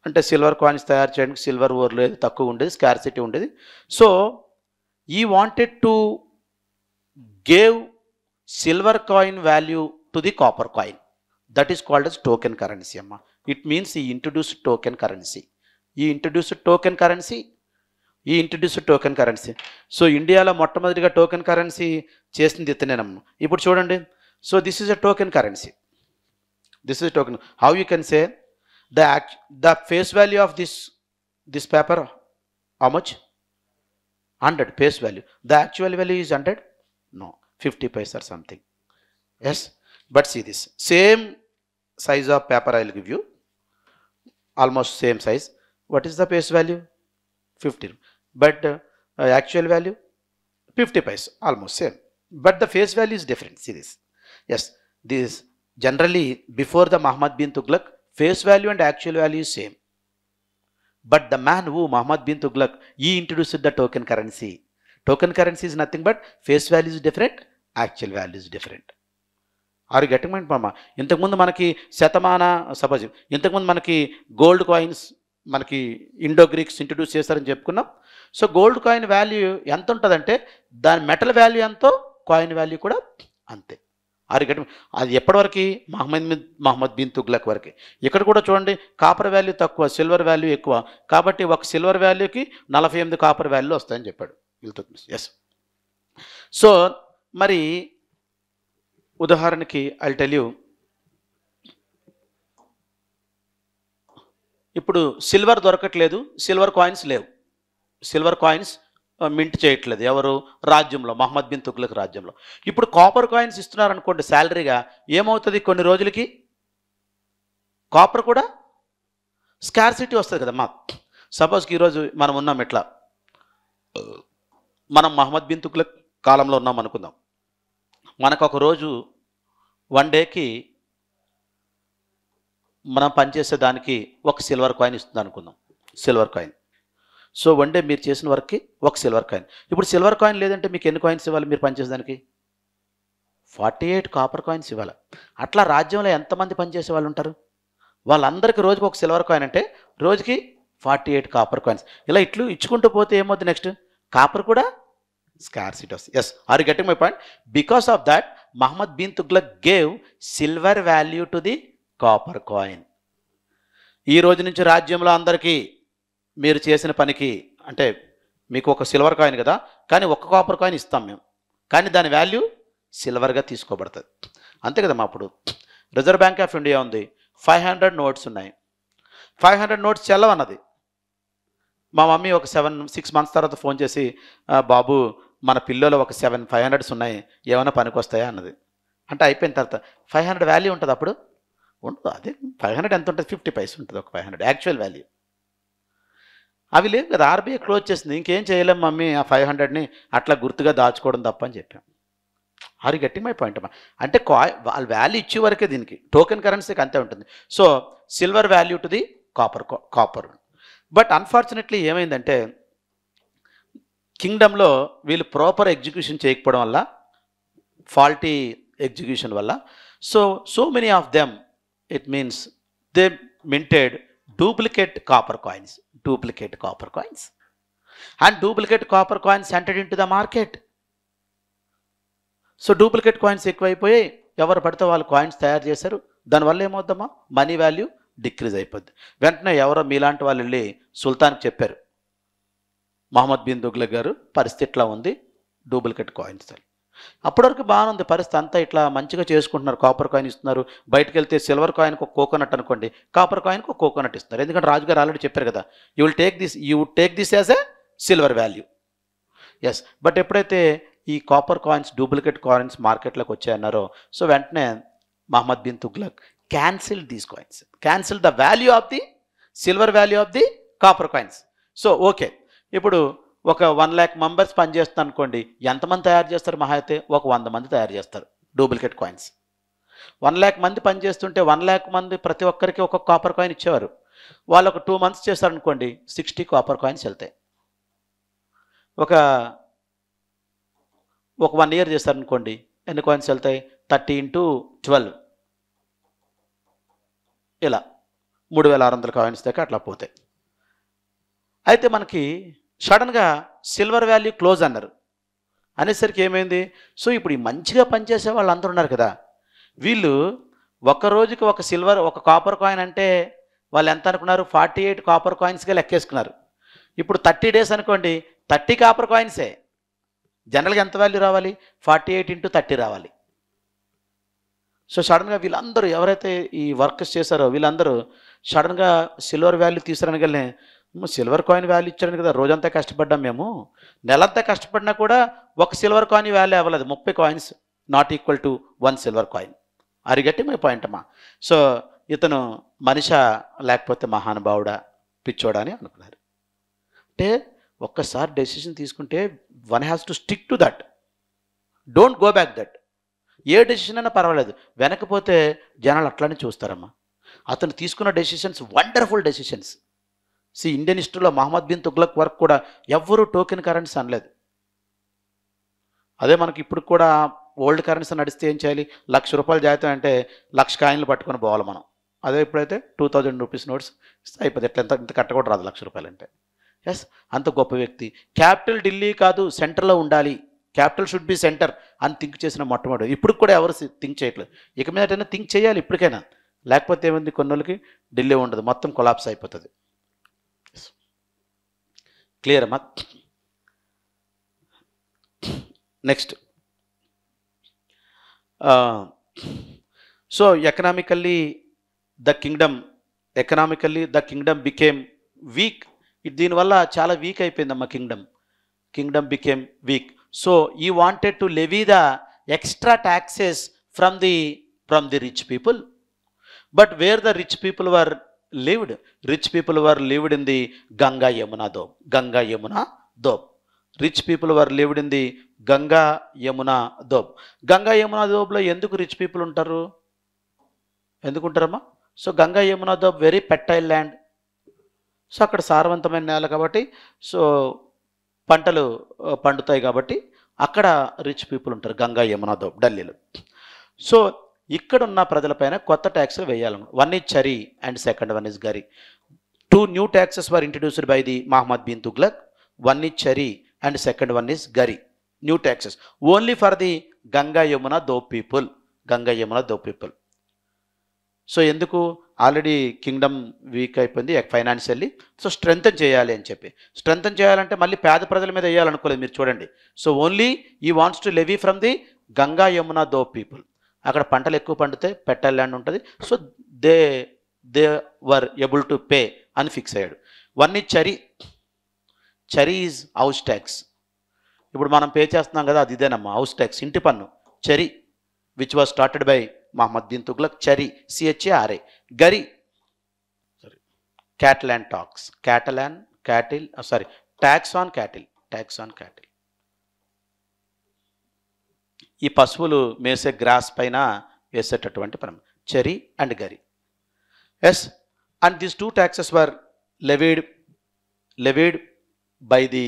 అంటే సిల్వర్ కాయిన్స్ తయారు చేయడానికి సిల్వర్ ఓర్ లేదు, తక్కువ ఉండేది, స్కార్సిటీ ఉండేది. So he wanted to give silver coin value to the copper coin. That is called as token currency amma. It means he introduced token currency. So ఇండియాలో మొట్టమొదటిగా టోకెన్ కరెన్సీ చేసింది ఇతనేనమ్మా. ఇప్పుడు చూడండి, so this is a token currency. How you can say the face value of this paper, how much? 100 face value. The actual value is 100? No, 50 paise or something. Yes, but see this same size of paper I will give you, almost same size. What is the face value? 50. But actual value 50 paise, almost same. But the face value is different. See this. Yes, this generally before the Muhammad bin Tughlaq, face value and actual value is same. But the man who, Muhammad bin Tughlaq, he introduced the token currency. Token currency is nothing but face value is different, actual value is different. ఆరు గెటింగ్ మైండ్ మామ. ఇంతకుముందు మనకి సపోజ్ ఇంతకుముందు మనకి గోల్డ్ కాయిన్స్ మనకి ఇండో గ్రీక్స్ ఇంట్రడ్యూస్ చేశారని చెప్పుకున్నాం. సో గోల్డ్ కాయిన్ వాల్యూ ఎంత ఉంటుందంటే దాని మెటల్ వాల్యూ ఎంతో కాయిన్ వాల్యూ కూడా అంతే. ఆరు గెటింగ్ అది ఎప్పటివరకు మహమ్మద్ బిన్ తుగ్లక్ వరకు. ఇక్కడ కూడా చూడండి కాపర్ వాల్యూ తక్కువ, సిల్వర్ వాల్యూ ఎక్కువ, కాబట్టి ఒక సిల్వర్ వాల్యూకి 48 కాపర్ వాల్యూ వస్తాయని చెప్పాడు. ఎస్. సో మరి ఉదాహరణకి ఐ టెల్ యూ, ఇప్పుడు సిల్వర్ దొరకట్లేదు, సిల్వర్ కాయిన్స్ లేవు, సిల్వర్ కాయిన్స్ మింట్ చేయట్లేదు ఎవరు రాజ్యంలో, మహమ్మద్ బిన్ తుగ్లక్ రాజ్యంలో. ఇప్పుడు కాపర్ కాయిన్స్ ఇస్తున్నారు అనుకోండి శాలరీగా, ఏమవుతుంది కొన్ని రోజులకి కాపర్ కూడా స్కార్సిటీ వస్తుంది కదమ్మా. సపోజ్కి ఈరోజు మనం ఉన్నాం ఎట్లా, మనం మహమ్మద్ బిన్ తుగ్లక్ కాలంలో ఉన్నాం అనుకుందాం. మనకు ఒక రోజు 1 డేకి మనం పనిచేసే దానికి ఒక సిల్వర్ కాయిన్ ఇస్తుంది అనుకుందాం, సిల్వర్ కాయిన్. సో 1 డే మీరు చేసిన వర్క్కి ఒక సిల్వర్ కాయిన్. ఇప్పుడు సిల్వర్ కాయిన్ లేదంటే మీకు ఎన్ని కాయిన్స్ ఇవ్వాలి మీరు పనిచేసేదానికి? 48 కాపర్ కాయిన్స్ ఇవ్వాలి. అట్లా రాజ్యంలో ఎంతమంది పనిచేసే వాళ్ళు ఉంటారు? వాళ్ళందరికీ రోజుకి ఒక సిల్వర్ కాయిన్ అంటే రోజుకి 48 కాపర్ కాయిన్స్. ఇలా ఇట్లు ఇచ్చుకుంటూ పోతే ఏమవుతుంది నెక్స్ట్? కాపర్ కూడా scarcity. Yes, are you getting my point? Because of that, Muhammad bin Tughlaq gave silver value to the copper coin. ఈ రోజు నుంచి రాజ్యంలో అందరికీ మీరు చేసిన పనికి అంటే మీకు ఒక సిల్వర్ కాయిన్ కదా, కానీ ఒక కాపర్ కాయిన్ ఇస్తాం మేము, కానీ దాని వాల్యూ సిల్వర్గా తీసుకోబడుతుంది. అంతే కదమ్మా. అప్పుడు రిజర్వ్ బ్యాంక్ ఆఫ్ ఇండియా ఉంది, 500 నోట్స్ ఉన్నాయి, 500 నోట్స్ చెల్లవన్నది. మా మమ్మీ ఒక 6 మంత్స్ తర్వాత ఫోన్ చేసి, బాబు మన పిల్లలు ఒక 500s ఉన్నాయి, ఏమైనా పనికి వస్తాయా అన్నది. అంటే అయిపోయిన తర్వాత 500 వాల్యూ ఉంటుంది అప్పుడు ఉండదు. అదే 500 ఎంత ఉంటుంది? 50 పైసలు ఉంటుంది ఒక 500 యాక్చువల్ వాల్యూ. అవి లేవు కదా, ఆర్బీఐ క్లోజ్ చేసింది. ఇంకేం చేయలేం మమ్మీ, ఆ 500ని అట్లా గుర్తుగా దాచుకోవడం తప్ప అని చెప్పాం. అది గట్టి మై పాయింట్ అమ్మా. అంటే వాళ్ళ వాల్యూ ఇచ్చే వరకే దీనికి, టోకెన్ కరెన్సీకి అంతే ఉంటుంది. So silver value to the copper. But unfortunately ఏమైందంటే కింగ్డమ్లో వీళ్ళు ప్రాపర్ ఎగ్జిక్యూషన్ చేయకపోవడం వల్ల, ఫాల్టీ ఎగ్జిక్యూషన్ వల్ల, so many of them it means they minted duplicate copper coins and duplicate copper coins entered in to the market. So duplicate coins ఎక్కువైపోయి ఎవరు పడితే వాళ్ళు కాయిన్స్ తయారు చేశారు. దానివల్ల ఏమవుద్దమ్మా, మనీ వాల్యూ డిక్రీజ్ అయిపోద్ది. వెంటనే ఎవరో మీలాంటి వాళ్ళు వెళ్ళి సుల్తాన్కి చెప్పారు, మహమ్మద్ బిన్ తుగ్లక్ గారు పరిస్థితి ఇట్లా ఉంది, డూప్లికేట్ కాయిన్స్. అప్పటివరకు బాగానే ఉంది పరిస్థితి, అంతా ఇట్లా మంచిగా చేసుకుంటున్నారు, కాపర్ కాయిన్ ఇస్తున్నారు. బయటకు వెళ్తే సిల్వర్ కాయిన్కి ఒక కోకోనట్ అనుకోండి, కాపర్ కాయిన్కి ఒక కోకోనట్ ఇస్తున్నారు. ఎందుకంటే రాజుగారు ఆల్రెడీ చెప్పారు కదా, you would take this as a silver value. Yes. But ఎప్పుడైతే ఈ కాపర్ కాయిన్స్, డూప్లికేట్ కాయిన్స్ మార్కెట్లోకి వచ్చాయన్నారో, సో వెంటనే Muhammad bin Tughlaq cancel these coins, cancel the value of the silver value of the copper coins. So okay, ఇప్పుడు ఒక 1 lakh మెంబర్స్ పనిచేస్తున్నారు అనుకోండి, ఎంతమంది తయారు చేస్తారు? మహా అయితే ఒక 100 మంది తయారు చేస్తారు డూప్లికేట్ కాయిన్స్. 1 lakh మంది పనిచేస్తుంటే 1 lakh మంది ప్రతి ఒక్కరికి ఒక కాపర్ కాయిన్ ఇచ్చేవారు. వాళ్ళు ఒక 2 months చేస్తారనుకోండి, 60 కాపర్ కాయిన్స్ వెళ్తాయి. ఒక 1 year చేస్తారనుకోండి, ఎన్ని కాయిన్స్ వెళ్తాయి? 30 into 12, ఇలా 3600 కాయిన్స్ దాకా అట్లా పోతాయి. అయితే మనకి సడన్గా సిల్వర్ వాల్యూ క్లోజ్ అన్నారు. అనేసరికి ఏమైంది? సో ఇప్పుడు ఈ మంచిగా పనిచేసే వాళ్ళు అందరూ ఉన్నారు కదా, వీళ్ళు ఒక రోజుకి ఒక కాపర్ కాయిన్ అంటే వాళ్ళు ఎంత అనుకున్నారు? 48 కాపర్ కాయిన్స్గా లెక్కేసుకున్నారు. ఇప్పుడు 30 days అనుకోండి, 30 కాపర్ కాయిన్సే. జనరల్గా ఎంత వాల్యూ రావాలి? 48 into 30 రావాలి. సో సడన్గా వీళ్ళందరూ ఎవరైతే ఈ వర్క్స్ చేశారో వీళ్ళందరూ సడన్గా సిల్వర్ వాల్యూ తీసుకురానికెళ్ళి, సిల్వర్ కాయిన్ వాల్యూ ఇచ్చారని కదా రోజంతా కష్టపడ్డాం మేము, నెలంతా కష్టపడినా కూడా ఒక సిల్వర్ కాయిన్ వాల్యూ అవ్వలేదు. 30 coins not equal to 1 silver coin. అరిగట్టి మై పాయింట్ అమ్మా. సో ఇతను మనిషా లేకపోతే మహానుభావుడా, పిచ్చోడా అని అనుకున్నారు. అంటే ఒక్కసారి డెసిషన్ తీసుకుంటే one has to stick to that, don't go back that. A decision అయినా పర్వాలేదు, వెనకపోతే జనాలు అట్లానే చూస్తారమ్మా. అతను తీసుకున్న డెసిషన్స్ వండర్ఫుల్ డెసిషన్స్. ఇండియన్ హిస్టరీలో మహమ్మద్ బిన్ తుగ్లక్ వరకు కూడా ఎవ్వరూ టోకెన్ కరెన్సీ అనలేదు. అదే మనకి ఇప్పుడు కూడా ఓల్డ్ కరెన్సీ నడిస్తే ఏం చేయాలి, ₹1,00,000 జాతీయం అంటే 1,00,000 కాయిన్లు పట్టుకొని పోవాలి మనం. అదే ఇప్పుడైతే 2000 రూపీస్ నోట్స్ అయిపోతుంది. ఎట్లా ఇంత కట్ట కూడా రాదు ₹1,00,000 అంటే. ఎస్, అంత గొప్ప వ్యక్తి. క్యాపిటల్ ఢిల్లీ కాదు, సెంటర్లో ఉండాలి, క్యాపిటల్ షుడ్ బి సెంటర్ అని థింక్ చేసిన మొట్టమొదటి. ఇప్పుడు కూడా ఎవరు థింక్ చేయట్లేదు. ఇక మీదటైనా థింక్ చేయాలి ఇప్పటికైనా. లేకపోతే ఏముంది, కొన్ని రోజులకి ఢిల్లీ ఉండదు, మొత్తం కొలాప్స్ అయిపోతుంది. క్లియర్ అమ్మా? Next, so economically the kingdom became weak. దీనివల్ల చాలా వీక్ అయిపోయిందమ్మా kingdom became weak. So he wanted to levy the extra taxes from the rich people, but where the rich people were lived in the Ganga Yamuna Doab. Rich people were lived in the Ganga Yamuna Doab. Ganga Yamuna Doablo enduku rich people untaru? Enduku untarama? So Ganga Yamuna Doab very fertile land. So అక్కడ సారవంతమైన నేల కాబట్టి, సో పంటలు పండుతాయి కాబట్టి అక్కడ రిచ్ పీపుల్ ఉంటారు గంగా యమునా దోబ్ ఢిల్లీలో. సో ఇక్కడ ఉన్న ప్రజలపైన కొత్త ట్యాక్స్లు వేయాలను. వన్ ఈజ్ చరీ అండ్ సెకండ్ వన్ ఈజ్ గరీ. 2 new taxes were introduced by the Muhammad bin Tughlaq. One is chari and second one is gari. New taxes only for the Ganga Yamuna Doab people. So ఎందుకు, ఆల్రెడీ కింగ్డమ్ వీక్ అయిపోయింది ఫైనాన్షియల్లీ. సో స్ట్రెంథన్ చేయాలి అని చెప్పి, స్ట్రెంథన్ చేయాలంటే మళ్ళీ పేద ప్రజల మీద వేయాలనుకోలేదు. మీరు చూడండి, so only he wants to levy from the Ganga Yamuna Doab people. అక్కడ పంటలు ఎక్కువ పండితే పెట్టల్ ల్యాండ్ ఉంటుంది. So they were able to pay అని ఫిక్స్ అయ్యాడు. వన్ ఈజ్ చరీ ఈజ్ హౌస్ ట్యాక్స్. ఇప్పుడు మనం పే చేస్తున్నాం కదా, అది ఇదేనమ్మా హౌస్ ట్యాక్స్, ఇంటి పన్ను. చరీ which was started by Muhammad bin Tughlaq. Chari, CHARA. Gari, cattle and tax on cattle. ఈ పశువులు మేసే గ్రాస్ పైన వేసేటటువంటి పనం. Charai and Ghari. Yes, and these 2 taxes were levied by the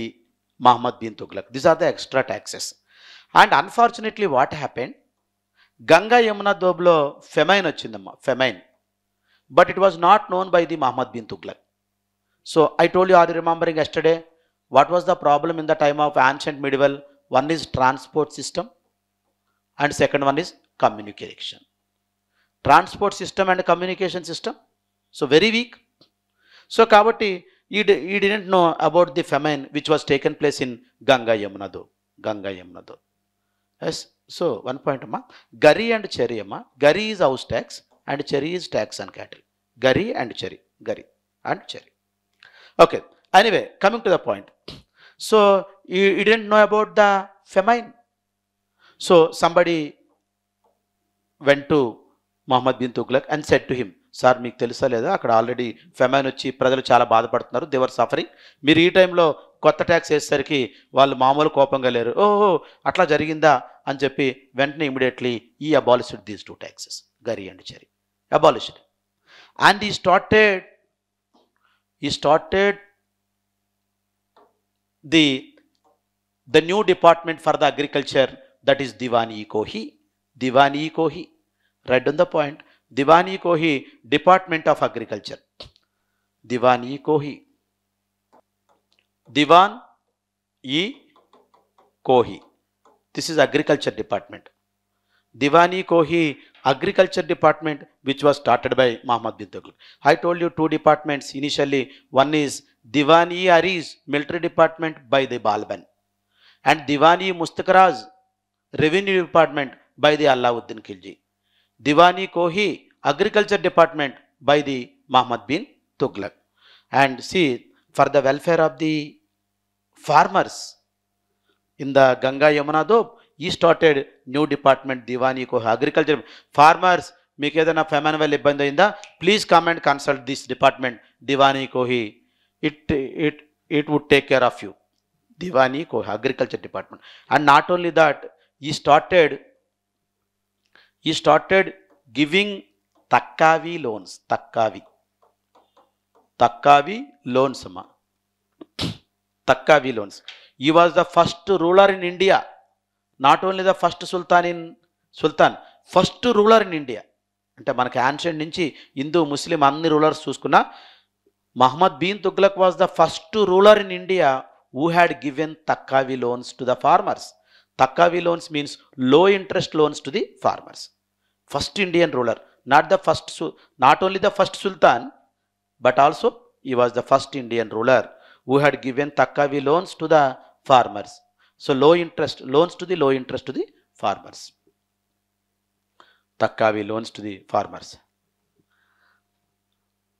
Muhammad bin Tughlaq. These are the extra taxes. And unfortunately what happened, Ganga Yamuna దోబ్లో ఫెమైన్ వచ్చిందమ్మా, but it was not known by the Muhammad bin Tughlaq. So I told you, are you remembering yesterday, what was the problem in the time of ancient medieval? One is transport system and second one is communication. Transport system and communication system so very weak. So కాబట్టి he didn't know about the famine which was taken place in Ganga Yamuna doab. Yes, so 1 point అమ్మా, గరి అండ్ చెరీ అమ్మా. గరి ఈజ్ హౌస్ ట్యాక్స్ అండ్ చెరీ ఈజ్ ట్యాక్స్ ఆన్ క్యాటిల్. గరి అండ్ చెరీ. Okay, anyway coming to the point. So you didn't know about the famine. So somebody went to Muhammad bin Tughlaq and said to him, sir మీకు తెలుసా లేదా, అక్కడ ఆల్రెడీ ఫెమైన్ వచ్చి ప్రజలు చాలా బాధపడుతున్నారు, దే వర్ సఫరింగ్. మీరు ఈ టైంలో కొత్త ట్యాక్స్ వేసేసరికి వాళ్ళు మామూలు కోపంగా లేరు. ఓహో అట్లా జరిగిందా అని చెప్పి వెంటనే ఇమీడియట్లీ ఈ అబాలిష్డ్ దీస్ 2 taxes, గరి అండ్ చెరీ, అబాలిష్డ్. అండ్ ఈ started the new department for the agriculture, that is Diwani Kohi. Right on the point, Diwani Kohi, Department of Agriculture. Diwani Kohi. This is Agriculture Department. Diwani Kohi, Agriculture Department, which was started by Muhammad bin Tughlaq. I told you 2 departments initially. One is Diwani Aris, Military Department by the Balban, and Diwani Mustakraz, Revenue Department by the Alauddin Khilji. Diwani Kohi, Agriculture Department by the Muhammad bin Tughlaq. And see, for the welfare of the farmers in the Ganga Yamuna Doab, he started new department, Diwani Kohi, Agriculture. Farmers, మీకు ఏదైనా ఫెమైన్ వల్ల ఇబ్బంది అయిందా, please come and consult this department, Diwani Kohi. It would take care of you. Diwani Kohi, Agriculture Department. And not only that, he started giving takkavi loans. తక్కావి లోన్స్ అమ్మా. తక్కావి loans. He was the first ruler in India. Not only the first sultan, first ruler in India. అంటే మనకి యాన్షియంట్ నుంచి హిందూ ముస్లిం అన్ని రూలర్స్ చూసుకున్నా Muhammad bin Tughlaq was the first ruler in India who had given తక్కావి లోన్స్ టు ద ఫార్మర్స్. తక్కావి loans means low interest loans to the farmers. First Indian ruler, not only the first sultan but also he was the first Indian ruler who had given Takkavi loans to the farmers. So low interest loans to the farmers. Takkavi loans to the farmers.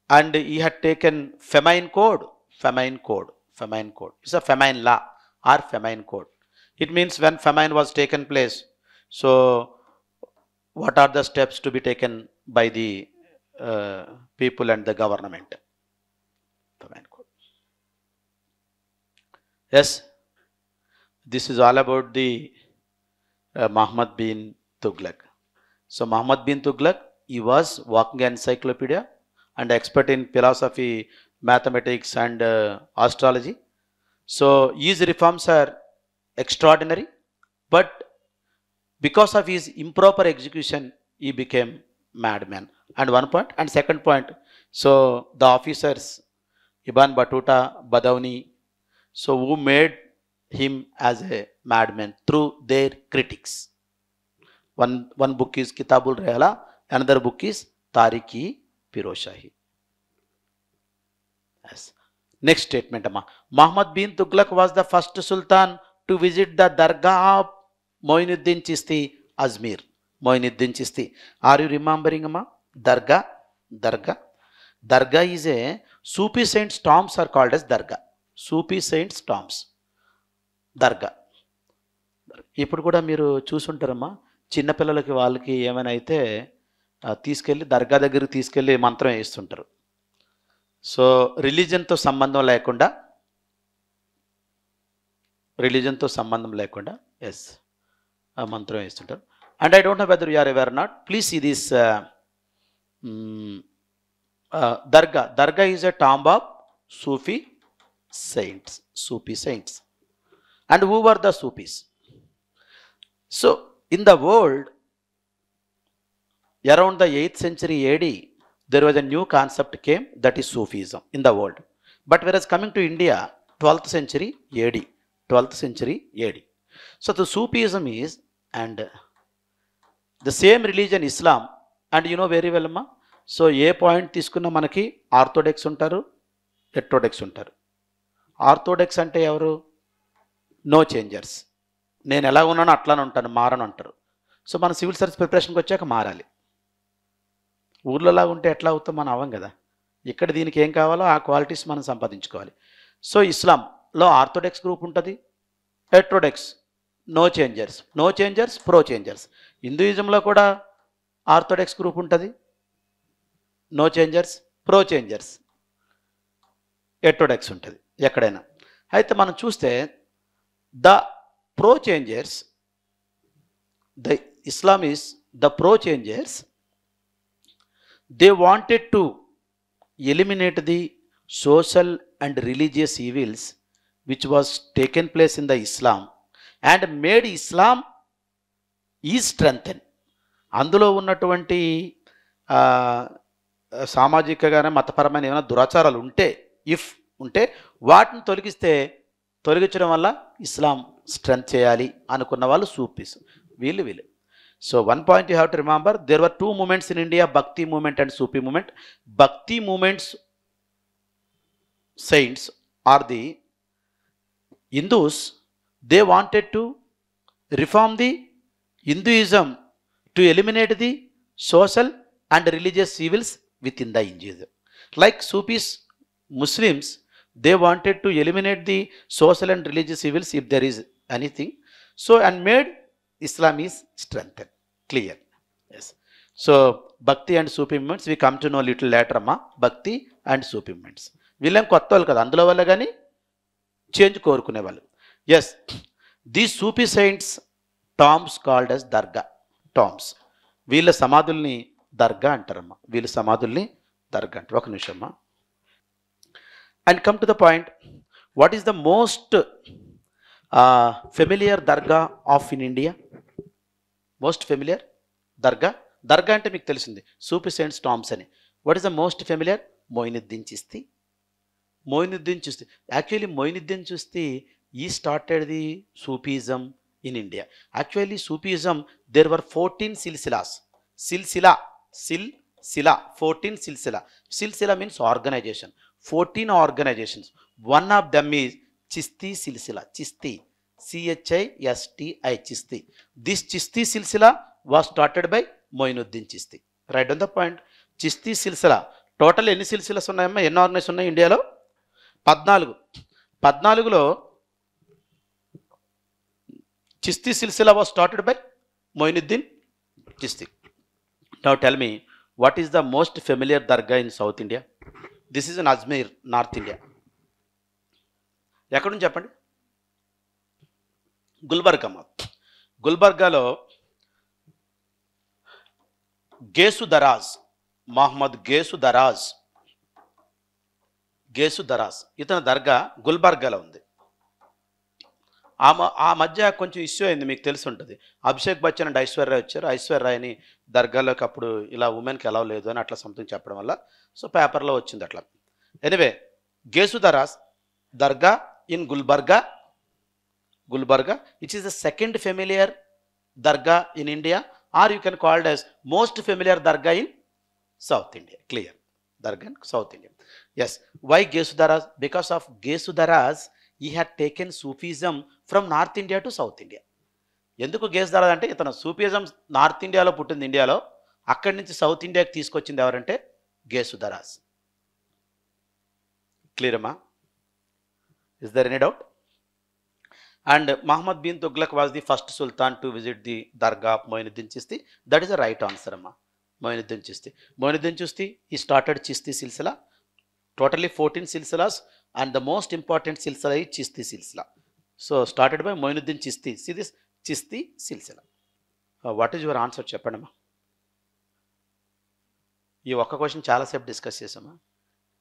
And he had taken famine code. It's a famine law or famine code. It means when famine was taken place, so what are the steps to be taken by the people and the government. Famine code. Yes, this is all about the Muhammad bin Tughlaq. So Muhammad bin Tughlaq, he was walking encyclopedia and expert in philosophy, mathematics and astrology. So his reforms are extraordinary, but because of his improper execution, he became madman. And one point, and second point, so the officers Ibn Battuta, Badauni, so who made him as a madman through their critics. One book is Kitabul Rehla, another book is Tariq-i-Piroshahi. Yes. Next statement, amma. Muhammad bin Tughlaq was the first sultan to visit the Dargah of Moinuddin Chishti, Ajmer. Moinuddin Chishti. Are you remembering, amma? Dargah is a Sufi saints' tombs are called as Dargah. Sufi saints' tombs. Dargah. ఇప్పుడు కూడా మీరు చూసుంటారమ్మా, చిన్నపిల్లలకి వాళ్ళకి ఏమైనా అయితే తీసుకెళ్ళి దర్గా దగ్గరికి తీసుకెళ్ళి మంత్రం వేస్తుంటారు. సో రిలీజన్తో సంబంధం లేకుండా ఎస్ ఆ మంత్రం వేస్తుంటారు. And I don't know whether you are aware or not. Please see this Dargah. Dargah is a tomb of Sufi saints. And who were the Sufis? So in the world, around the 8th century AD, there was a new concept came, that is Sufism in the world. But whereas coming to India, 12th century AD. So the Sufism is, and the same religion Islam, and you know very well amma. So a point తీసుకున్నా మనకి ఆర్థోడాక్స్ ఉంటారు, హెట్రోడాక్స్ ఉంటారు. ఆర్థోడాక్స్ అంటే ఎవరు? నో చేంజర్స్, నేను ఎలా ఉన్నానో అట్లానే ఉంటాను, మారను అంటారు. సో మన సివిల్ సర్వీస్ ప్రిపరేషన్కి వచ్చాక మారాలి. ఊర్లోలా ఉంటే ఎట్లా అవుతాం, మనం అవ్వం కదా. ఇక్కడ దీనికి ఏం కావాలో ఆ క్వాలిటీస్ మనం సంపాదించుకోవాలి. సో ఇస్లాంలో ఆర్థోడాక్స్ గ్రూప్ ఉంటుంది, heterodox no changers pro changers. హిందూయిజంలో కూడా ఆర్థోడాక్స్ గ్రూప్ ఉంటుంది, no changers pro changers, heterodox ఉంటుంది ఎక్కడైనా. అయితే మనం చూస్తే the pro changers, the Islam is the pro changers, they wanted to eliminate the social and religious evils which was taken place in the Islam and made Islam he strengthen. అందులో ఉన్నటువంటి సామాజికగానే మతపరమైన ఏమైనా దురాచారాలు ఉంటే వాటిని తొలగించడం వల్ల ఇస్లాం స్ట్రెంత్ చేయాలి అనుకున్న వాళ్ళు సూఫీస్ వీళ్ళు. So one point you have to remember, there were 2 movements in India, Bhakti movement and Sufi movement. Bhakti movements saints are the Hindus. They wanted to reform the Hinduism to eliminate the social and religious evils within the Hinduism. Like Sufis, Muslims, they wanted to eliminate the social and religious evils if there is anything. So and made Islam is strengthened. Clear? Yes. So Bhakti and Sufi movements we come to know little later, amma. Bhakti and Sufi movements. వీళ్ళేం కొత్త వాళ్ళు కదా, అందులో వల్ల కానీ చేంజ్ కోరుకునే వాళ్ళు. Yes, the Sufi saints tombs called as dargah tombs. వీళ్ళ సమాధుల్ని దర్గా అంటారమ్మా, వీళ్ళ సమాధుల్ని దర్గా అంటారు. ఒక నిమిషమ్మా. And come to the point, what is the most familiar dargah of in India? Most familiar dargah? Dargah అంటే మీకు తెలిసింది సూఫీ సెయింట్స్ టామ్స్ అని. What is the most familiar? Moinuddin Chishti. Moinuddin Chishti. Actually Moinuddin Chishti he started the Sufism in India. Actually, Sufism, there were 14 silsilas. Silsila, 14 silsila. Silsila means organization. 14 organizations. One of them is Chisti silsila. Chisti, Chisti, Chisti. This Chisti silsila was started by Moinuddin Chisti. Right on the point. Chisti silsila. Total ఎన్ని సిల్సిలాస్ ఉన్నాయమ్మా? ఎన్ని ఆర్గనైజేషన్ ఉన్నాయి ఇండియాలో? 14. 14లో Chisti silsila was started by Moinuddin Chisti. Now tell me, what is the most familiar dargah in South India? This is in Ajmer, North India. ఎక్కడ నుంచి చెప్పండి? గుల్బర్గా. గుల్బర్గాలో గేసు దరాజ్, మహమ్మద్ గేసు దరాజ్, ఇతని దర్గా గుల్బర్గాలో ఉంది. ఆ మధ్య కొంచెం ఇష్యూ అయింది, మీకు తెలిసి ఉంటుంది. అభిషేక్ బచ్చన్ అండ్ ఐశ్వర్య వచ్చారు. ఐశ్వర్యని దర్గాలోకి అప్పుడు ఇలా ఉమెన్కి ఎలా లేదు అని అట్లా సంథింగ్ చెప్పడం వల్ల సో పేపర్లో వచ్చింది అట్లా. Anyway, Gesudaraz dargah in Gulbarga, it is the second familiar dargah in India, or you can called as most familiar dargah in South India. Clear? Dargah in South India. Yes. Why Gesudaraz? Because of Gesudaraz he had taken Sufism from North India to South India. ఎందుకు గేసుదరాజ్ అంటే ఇతను సూఫిజం నార్త్ ఇండియాలో పుట్టింది, ఇండియాలో, అక్కడి నుంచి సౌత్ ఇండియాకి తీసుకొచ్చింది ఎవరంటే గేసుదరాజ్. క్లియర్ అమ్మా? Is there any doubt? And Muhammad bin Tughlaq was the first sultan to visit the dargah of Moinuddin Chishti. That is the right answer అమ్మా. Moinuddin Chishti he started Chisti silsila. Totally 14 silsilas, and the most important silsila is Chisti silsila. So started by Moinuddin Chisti. See this Chisti silsila. What is your answer? చెప్పండమ్మా. ఈ ఒక్క క్వశ్చన్ చాలాసేపు డిస్కస్ చేసామా.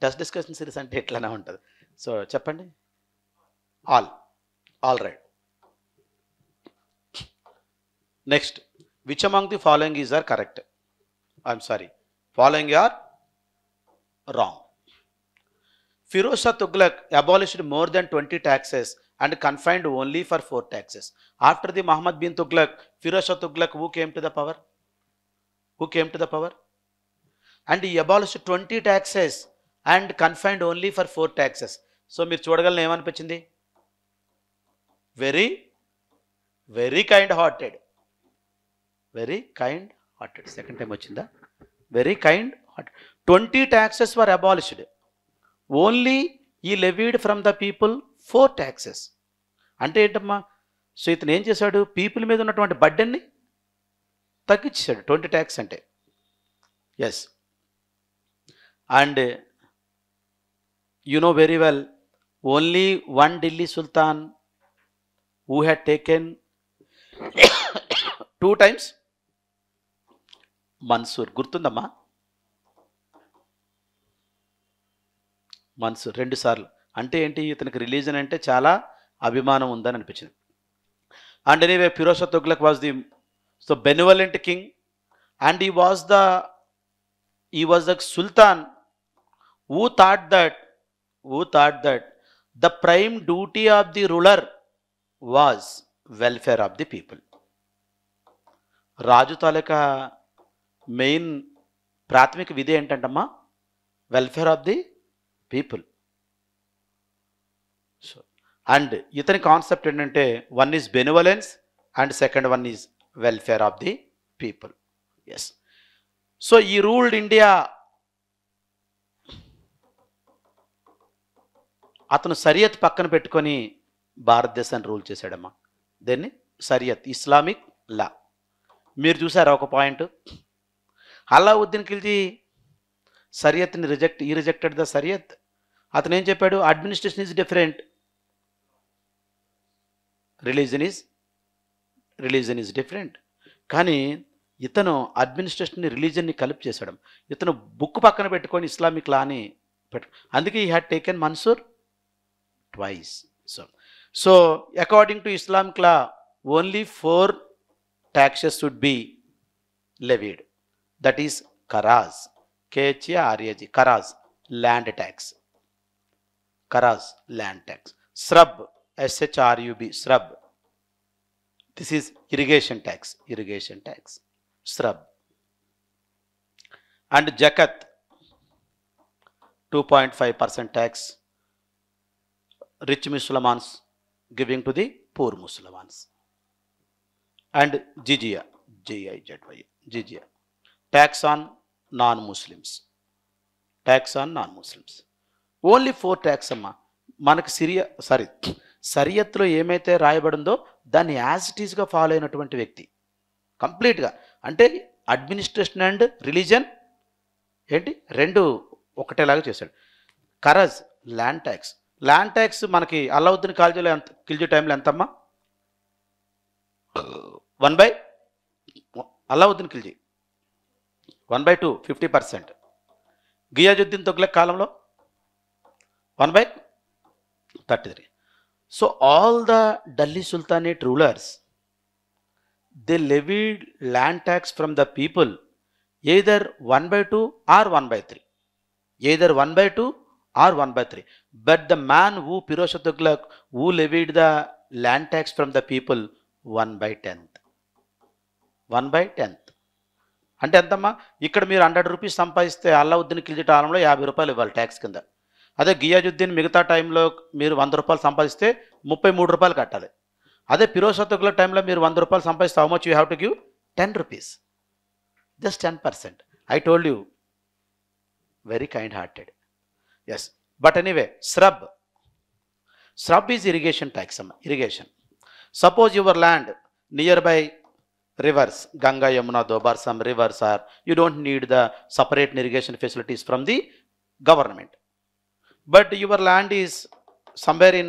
టెస్ట్ డిస్కషన్ సిరీస్ అంటే ఎట్లానే ఉంటుంది. సో చెప్పండి. All right. Next, which among the following is are correct? I'm sorry, following are wrong. Firoz Shah Tughlaq abolished more than 20 taxes and confined only for 4 taxes. After the Muhammad bin Tughlaq, Firoz Shah Tughlaq who came to the power? And he abolished 20 taxes and confined only for 4 taxes. So మీరు చూడగలను ఏమనిపించింది? Very very kind hearted. Second time వచ్చిందా? Very kind hearted. 20 taxes were abolished. Only he levied from the people 4 taxes. అంటే ఏంటమ్మా? సో ఇతను ఏం చేశాడు? పీపుల్ మీద ఉన్నటువంటి బడ్డెన్ని తగ్గించాడు 20 tax అంటే. Yes. And you know very well, only one Delhi sultan who had taken 2 times Mansur. గుర్తుందమ్మా? మన్సూర్ 2 సార్లు. అంటే ఏంటి? ఇతనికి రిలీజన్ అంటే చాలా అభిమానం ఉందని అనిపించింది. And anyway, Firoz Shah Tughlaq was the benevolent king, and he was the sultan who thought that the prime duty of the ruler was welfare of the people. రాజు తాలూకా మెయిన్ ప్రాథమిక విధి ఏంటంటమ్మా? Welfare of the people. So and ఇతని కాన్సెప్ట్ ఏంటంటే, one is benevolence and second one is welfare of the people. Yes. So he ruled India. అతను సరియత్ పక్కన పెట్టుకొని భారతదేశాన్ని రూల్ చేశాడమ్మా. దీన్ని సరియత్, ఇస్లామిక్ లా. మీరు చూసారా ఒక పాయింట్? అలావుద్దీన్ ఖిల్జీ సరియత్ని రిజెక్టెడ్ ద సరియత్. అతను ఏం చెప్పాడు? Administration is different, religion is different. కానీ ఇతను అడ్మినిస్ట్రేషన్ని రిలీజన్ని కలిపి చేశాడు. ఇతను బుక్ పక్కన పెట్టుకొని ఇస్లామిక్ లాని అందుకే he had taken Mansur twice. So according to Islamic law, only 4 taxes should be levied. That is Karaz, KHARAG, Karaz, land tax. Karaz, land tax. Shrub, SHRUB, shrub. This is irrigation tax, shrub. And Zakat, 2.5% tax. Rich Muslims giving to the poor Muslims. And jizya, jizya, tax on non-Muslims. Only 4 tax అమ్మా. మనకు షరియత్లో ఏమైతే రాయబడిందో దాన్ని యాజ్ ఇట్ ఈస్గా ఫాలో అయినటువంటి వ్యక్తి కంప్లీట్గా. అంటే అడ్మినిస్ట్రేషన్ అండ్ రిలీజన్ ఏంటి రెండు ఒకటేలాగా చేశాడు. కరజ్, ల్యాండ్ ట్యాక్స్ మనకి అల్లావుద్దీన్ ఖిల్జీ టైంలో ఎంతమ్మా? అల్లావుద్దీన్ ఖిల్జీ 1/2, 50%. గియాజుద్దీన్ తుగ్లక్ కాలంలో 1/33. So all the Delhi Sultanate rulers, they levied land tax from the people either 1/2 or 1/3. Either 1/2 or 1/3. But the man who Firoz Shah Tughlaq, who levied the land tax from the people 1/10. 1/10. అంటే ఎంతమ్మా? ఇక్కడ మీరు 100 రూపీస్ సంపాదిస్తే అల్లావుద్దీన్ ఖిల్జీ కాలంలో 50 రూపాయలు ఇవ్వాలి ట్యాక్స్ కింద. అదే గియాజుద్దీన్ మిగతా టైంలో మీరు 100 రూపాయలు సంపాదిస్తే 33 రూపాయలు కట్టాలి. అదే ఫిరోజ్ షా తుగ్లక్ టైంలో మీరు 100 రూపాయలు సంపాదిస్తే how much you have to give? 10 rupees, just 10%. I told you, very kind hearted. Yes, but anyway, shrub is irrigation tax. Irrigation. Suppose your land nearby rivers, Ganga, Yamuna, Dobar, some rivers are, you don't need the separate irrigation facilities from the government. But your land is somewhere in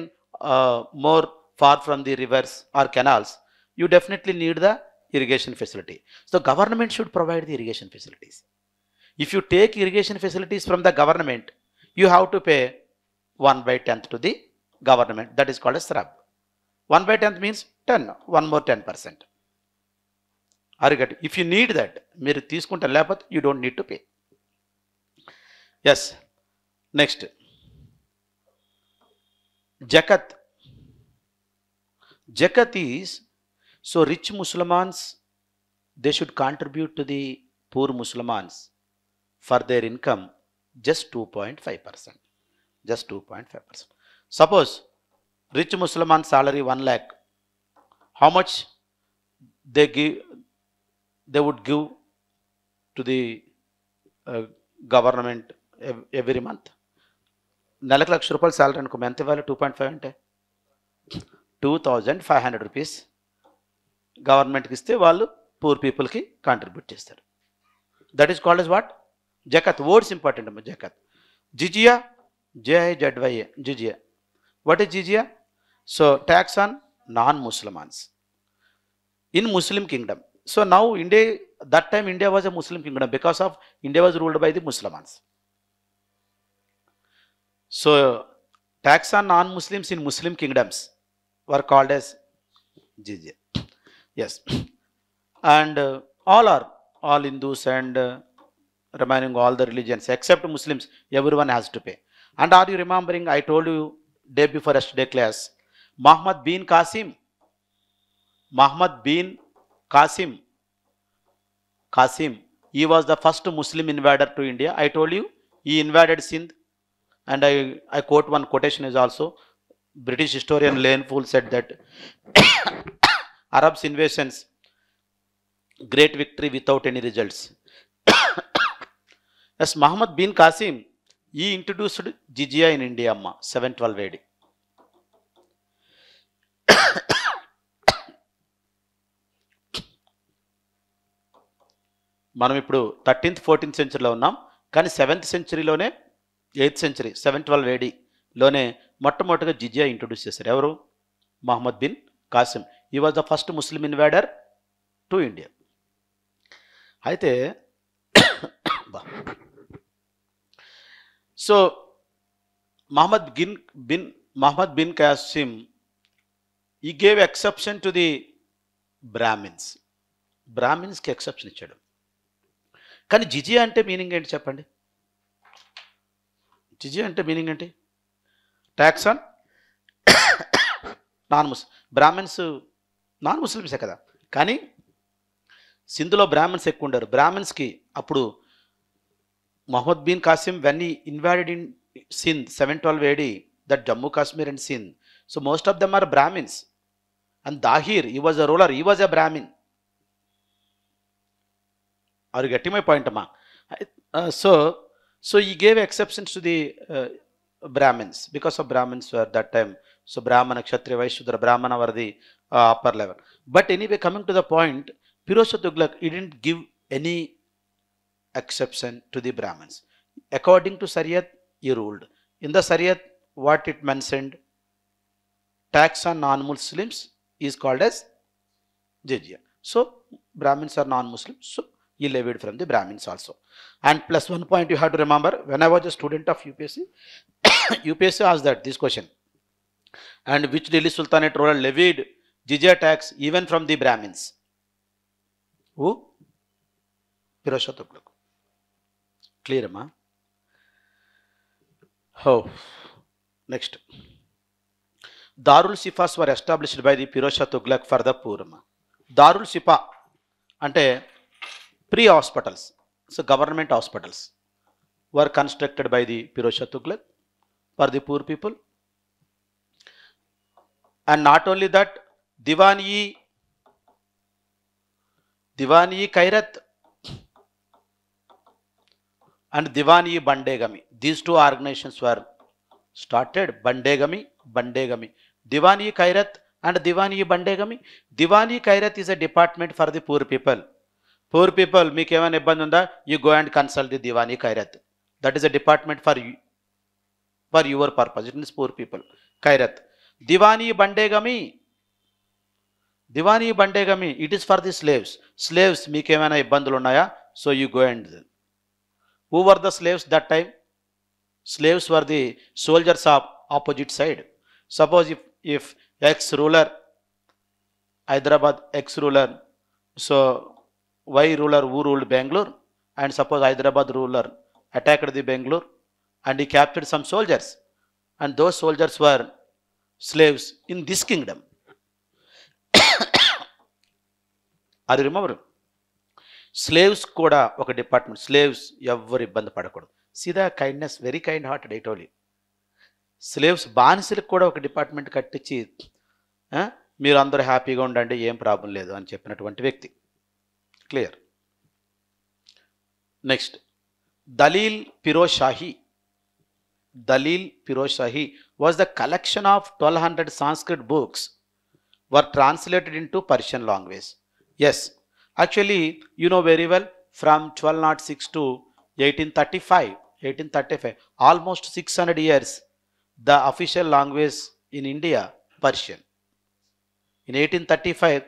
more far from the rivers or canals, you definitely need the irrigation facility. So government should provide the irrigation facilities. If you take irrigation facilities from the government, you have to pay 1/10 to the government. That is called as shrub. 1/10 means 10, one more 10%. If you need that, మీరు తీసుకుంటే, లేకపోతే you don't need to pay. Yes. Next, Zakat. Zakat is, so rich Muslims, they should contribute to the poor Muslims for their income just 2.5%. Just 2.5%. Suppose rich Muslims salary 1 lakh. How much they would give to the government every month? నెలకు 1,00,000 రూపాయలు శాలరీ అనుకో, ఎంత ఇవ్వాలి? 2.5 అంటే 2,500 రూపీస్ గవర్నమెంట్కి ఇస్తే వాళ్ళు పూర్ పీపుల్కి కాంట్రిబ్యూట్ చేస్తారు. That is called as what? Zakat. Words important అమ్మా. Zakat. Jizya, JIZYA, jizya. What is jizya? So tax on non-Muslims in Muslim kingdom. So now that time India was a Muslim kingdom because of India was ruled by the Muslims. So tax on non-Muslims in Muslim kingdoms were called as jizya. Yes. And all Hindus and remaining all the religions except Muslims, everyone has to pay. And are you remembering, I told you day before yesterday class, Muhammad bin Qasim, he was the first Muslim invader to India. I told you he invaded Sindh, and I quote one quotation is also, British historian Lane Poole said that Arabs invasions, great victory without any results. Yes, Muhammad bin Qasim, he introduced jizya in India, 712 AD. మనం ఇప్పుడు 13th 14th సెంచరీలో ఉన్నాం, కానీ 7th సెంచరీలోనే 8th సెంచరీ 712 AD లోనే మొట్టమొదటిగా జిజియా ఇంట్రొడ్యూస్ చేశారు. ఎవరు? Muhammad bin Qasim. He was the first Muslim invader to India. అయితే so Muhammad bin Muhammad bin Qasim, he gave exception to the Brahmins. బ్రాహ్మిన్స్కి ఎక్సెప్షన్ ఇచ్చాడు. కానీ జిజియా అంటే మీనింగ్ ఏంటి చెప్పండి? జిజియా అంటే మీనింగ్ ఏంటి? Tax on non Muslim. Brahmins non ముస్లిమ్సే కదా, కానీ సింధులో బ్రాహ్మిన్స్ ఎక్కువ ఉండారు. బ్రాహ్మిన్స్కి అప్పుడు Mohammed bin Qasim when he invaded in Sindh 712 AD, that Jammu Kashmir and Sindh, so most of them are Brahmins. And Dahir, he was a ruler, he was a Brahmin. Are you getting my point, Amma? So he gave exceptions to the Brahmins, because of Brahmins were that time. So Brahmana, Kshatriya, Vaishya, Brahmana were the upper level. But anyway, coming to the point, Firoz Shah Tughlaq, he didn't give any exception to the Brahmins. According to Shariat, he ruled. In the Shariat, what it mentioned, tax on non-Muslims is called as jizya. So Brahmins are non-Muslims, so he levied from the Brahmins also. And plus one point you have to remember, when I was a student of UPSC, UPSC asked that this question, and which Delhi Sultanate ruler levied jizya tax even from the Brahmins? Who? Firoz Shah Tughlaq. Clear, ma? Oh, next. Darul Sifas were established by the Firoz Shah Tughlaq for the poor. Darul Sifa ante pre-hospitals, so government hospitals were constructed by the Firoz Shah Tughlaq for the poor people. And not only that, Diwan-e Kairat and Diwan-e Bandegami, these two organizations were started. Bandegami. Diwan-e Kairat and Diwan-e Bandegami. Diwan-e Kairat is a department for the poor people. Poor people, మీకు ఏమైనా ఇబ్బంది ఉందా, you go and consult the Diwan-e Kairat. That is a department for you, for your purpose. It means poor people. Kairat. Diwan-e Bandegami, it is for the slaves. Slaves, మీకు ఏమైనా ఇబ్బందులు ఉన్నాయా, so you go and. Who were the slaves that time? Slaves were the soldiers of opposite side. Suppose if ex-ruler, Hyderabad ex-ruler, so Y ruler who ruled Bangalore, and suppose Hyderabad ruler attacked the Bangalore and he captured some soldiers, and those soldiers were slaves in this kingdom. Are you remember? Slaves kuda oka department. Slaves ఎవరు ఇబ్బంది పడకూడదు. See the kindness, very kind hearted, I told you. Slaves బానిసలకు కూడా ఒక డిపార్ట్మెంట్ కట్టించి మీరు అందరూ హ్యాపీగా ఉండండి, ఏం ప్రాబ్లం లేదు అని చెప్పినటువంటి వ్యక్తి. Clear. Next, Dalil Firoz Shahi was the collection of 1200 Sanskrit books were translated into Persian language. Yes, actually you know very well, from 1206 to 1835, almost 600 years, the official language in India, Persian. In 1835,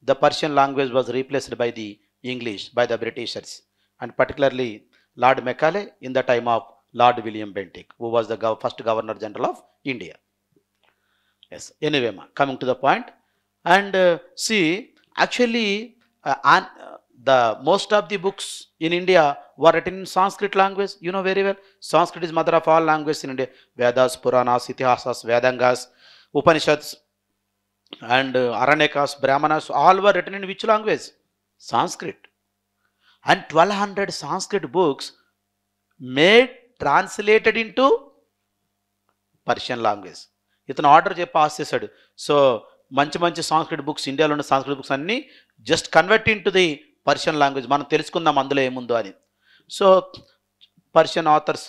the Persian language was replaced by the English, by the Britishers, and particularly Lord Macaulay in the time of Lord William Bentinck, who was the first Governor General of India. Yes, anyway, coming to the point, and see, actually, the most of the books in India were written in Sanskrit language. You know very well, Sanskrit is mother of all languages in India. Vedas, Puranas, Itihasas, Vedangas, Upanishads, and Aranyakas, Brahmanas, all were written in which language? Sanskrit. And 1200 Sanskrit books made translated into Persian language. ఇతను ఆర్డర్ చెప్పి పాస్ చేశాడు. సో మంచి సాంస్క్రిట్ బుక్స్, ఇండియాలో ఉన్న సాంస్క్రిట్ బుక్స్ అన్నీ just convert in to the Persian language, మనం తెలుసుకుందాం అందులో ఏముందో అని. సో పర్షియన్ ఆథర్స్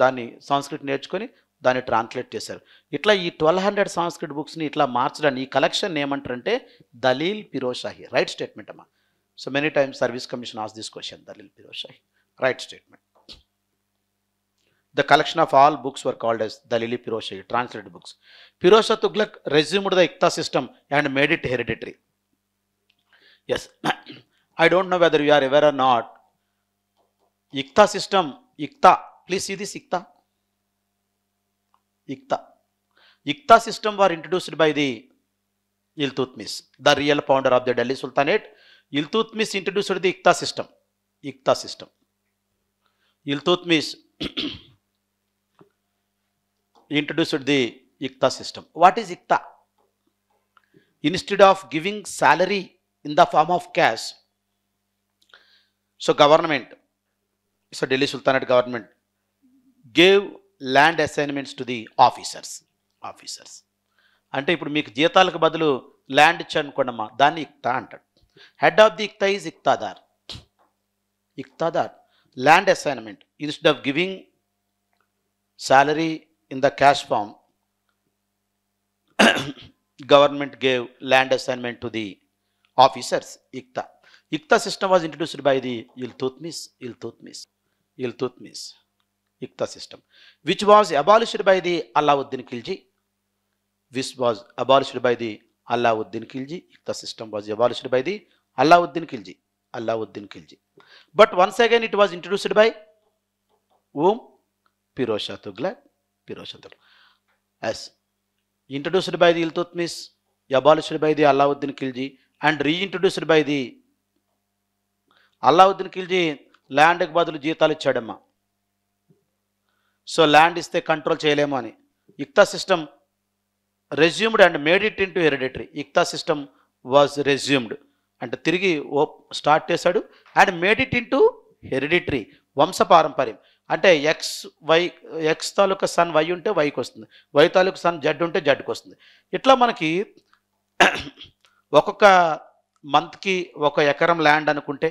దాన్ని సాంస్క్రిట్ నేర్చుకొని దాన్ని ట్రాన్స్లేట్ చేశారు. ఇట్లా ఈ 1200 సాంస్క్రిట్ బుక్స్ని ఇట్లా మార్చడానికి ఈ కలెక్షన్ ఏమంటారంటే దలీల్ ఫిరోజ్ షాహీ. రైట్ స్టేట్మెంట్ అమ్మా. So many times service commission as this question, Dalil Firoz Shahi. Right statement. The collection of all books were called as Dalili Firoz Shahi, translated books. Firoz Shah Tughlaq resumed the Iqta system and made it hereditary. Yes, I don't know whether you are aware or not. Iqta system, Iqta, please see this Iqta. Ikta. Ikta system were introduced by the Iltutmish, the real founder of the Delhi Sultanate. Iltutmish introduced the Ikta system. Ikta system. Iltutmish introduced the Ikta system. What is Ikta? Instead of giving salary in the form of cash, so government, so Delhi Sultanate government gave land assignments to the officers. అంటే ఇప్పుడు మీకు జీతాలకు బదులు ల్యాండ్ ఇచ్చాను అనుకోండమ్మా, దాన్ని ఇక్తా అంటాడు. Head of the iqta is iqtadar. Land assignment. Instead of giving salary in the cash form, government gave land assignment to the officers. Ikta system was introduced by the Iltutmish. Ikta system, which was abolished by the Alauddin Khilji. Ikta system was abolished by the Alauddin Khilji. But once again it was introduced by whom? Firoz Shah Tughlaq. As introduced by the Iltutmish, abolished by the Alauddin Khilji, and reintroduced by the Alauddin Khilji. Land కి బదులు జీతాలు ఇచ్చాడమ్మా. సో ల్యాండ్ ఇస్తే కంట్రోల్ చేయలేము అని iqta system resumed and made it into hereditary. Iqta system was resumed అంటే తిరిగి స్టార్ట్ చేశాడు and made it into hereditary, వంశపారంపర్యం. అంటే ఎక్స్ తాలూకా సన్ వై ఉంటే వైకి వస్తుంది, వై తాలూకా సన్ జడ్ ఉంటే జడ్కి వస్తుంది. ఇట్లా మనకి ఒక్కొక్క మంత్కి ఒక ఎకరం ల్యాండ్ అనుకుంటే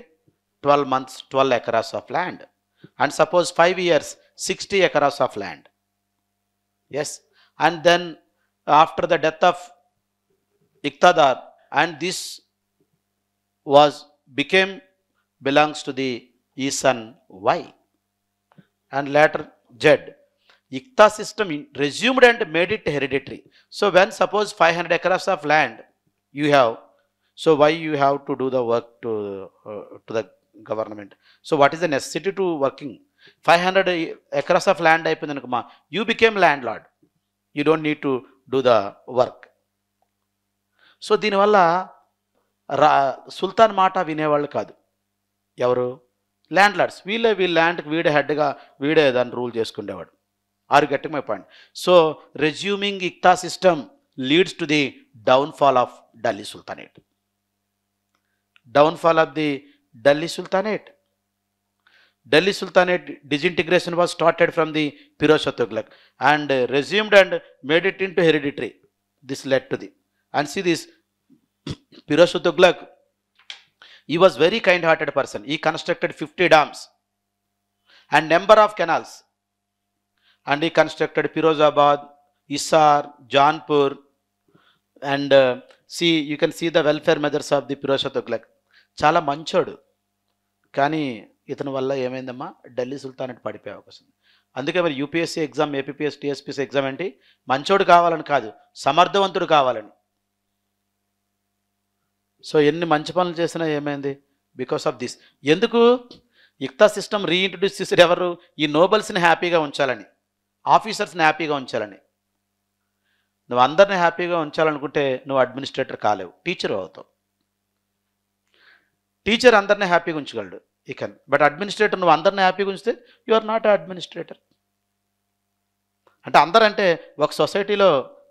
12 months 12 acres of land, and suppose 5 years 60 acres of land. Yes, and then after the death of Iqtadar, and this belongs to the son Y, and later Z. Ikta system resumed and made it hereditary. So when suppose 500 acres of land you have, so why you have to do the work to the government? So what is the necessity to working? 500 acres of land అయిపోయింది అనుకోమా, you became landlord, you don't need to do the work. So దీనివల్ల సుల్తాన్ మాట వినేవాళ్ళు కాదు. ఎవరు? ల్యాండ్లార్డ్స్. వీళ్ళ ల్యాండ్కి వీడే హెడ్గా వీడే దాన్ని రూల్ చేసుకునేవాడు. ఆరు గట్టి my point. So resuming ఇక్తా system leads to the downfall of Delhi sultanate. Downfall of the Delhi Sultanate. Delhi Sultanate disintegration was started from the Firoz Shah Tughlaq and resumed and made it into hereditary. This led to the, and see this, Firoz Shah Tughlaq, he was very kind-hearted person. He constructed 50 dams and number of canals, and he constructed Firozabad, Hisar, Janpur, and see, you can see the welfare measures of the Firoz Shah Tughlaq. చాలా మంచోడు, కానీ ఇతని వల్ల ఏమైందమ్మా, ఢిల్లీ సుల్తానేట్ పడిపోయే అవకాశం. అందుకే మరి UPSC exam, APS, TSPS exam ఏంటి, మంచోడు కావాలని కాదు, సమర్థవంతుడు కావాలని. సో ఎన్ని మంచి పనులు చేసినా ఏమైంది, బికాస్ ఆఫ్ దిస్. ఎందుకు ఇక్తా సిస్టమ్ రీఇంట్రడ్యూస్ చేసారు? ఎవరు? ఈ నోబల్స్ని హ్యాపీగా ఉంచాలని, ఆఫీసర్స్ని హ్యాపీగా ఉంచాలని. నువ్వు అందరిని హ్యాపీగా ఉంచాలనుకుంటే నువ్వు అడ్మినిస్ట్రేటర్ కాలేవు, టీచర్ అవుతావు. టీచర్ అందరినీ హ్యాపీగా ఉంచగలడు, ఈ కెన్. బట్ అడ్మినిస్ట్రేటర్ నువ్వు అందరినీ హ్యాపీగా ఉంచితే యు ఆర్ నాట్ అడ్మినిస్ట్రేటర్. అంటే అందరంటే ఒక సొసైటీలో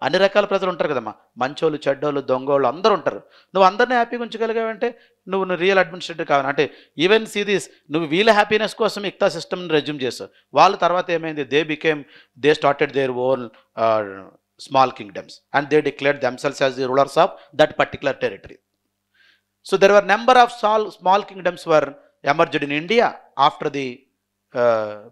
అన్ని రకాల ప్రజలు ఉంటారు కదమ్మా, మంచోళ్ళు, చెడ్డోళ్ళు, దొంగోళ్ళు అందరూ ఉంటారు. నువ్వు అందరినీ హ్యాపీగా ఉంచగలిగావంటే నువ్వు రియల్ అడ్మినిస్ట్రేటర్ కావాలి. అంటే ఈవెన్ సీ దిస్, నువ్వు వీళ్ళ హ్యాపీనెస్ కోసం ఇక్తా సిస్టమ్ని రెజ్యూమ్ చేస్తావు. వాళ్ళ తర్వాత ఏమైంది, they started their own small kingdoms and they declared themselves as the rulers of that particular territory. So there were number of small kingdoms were emerged in India after the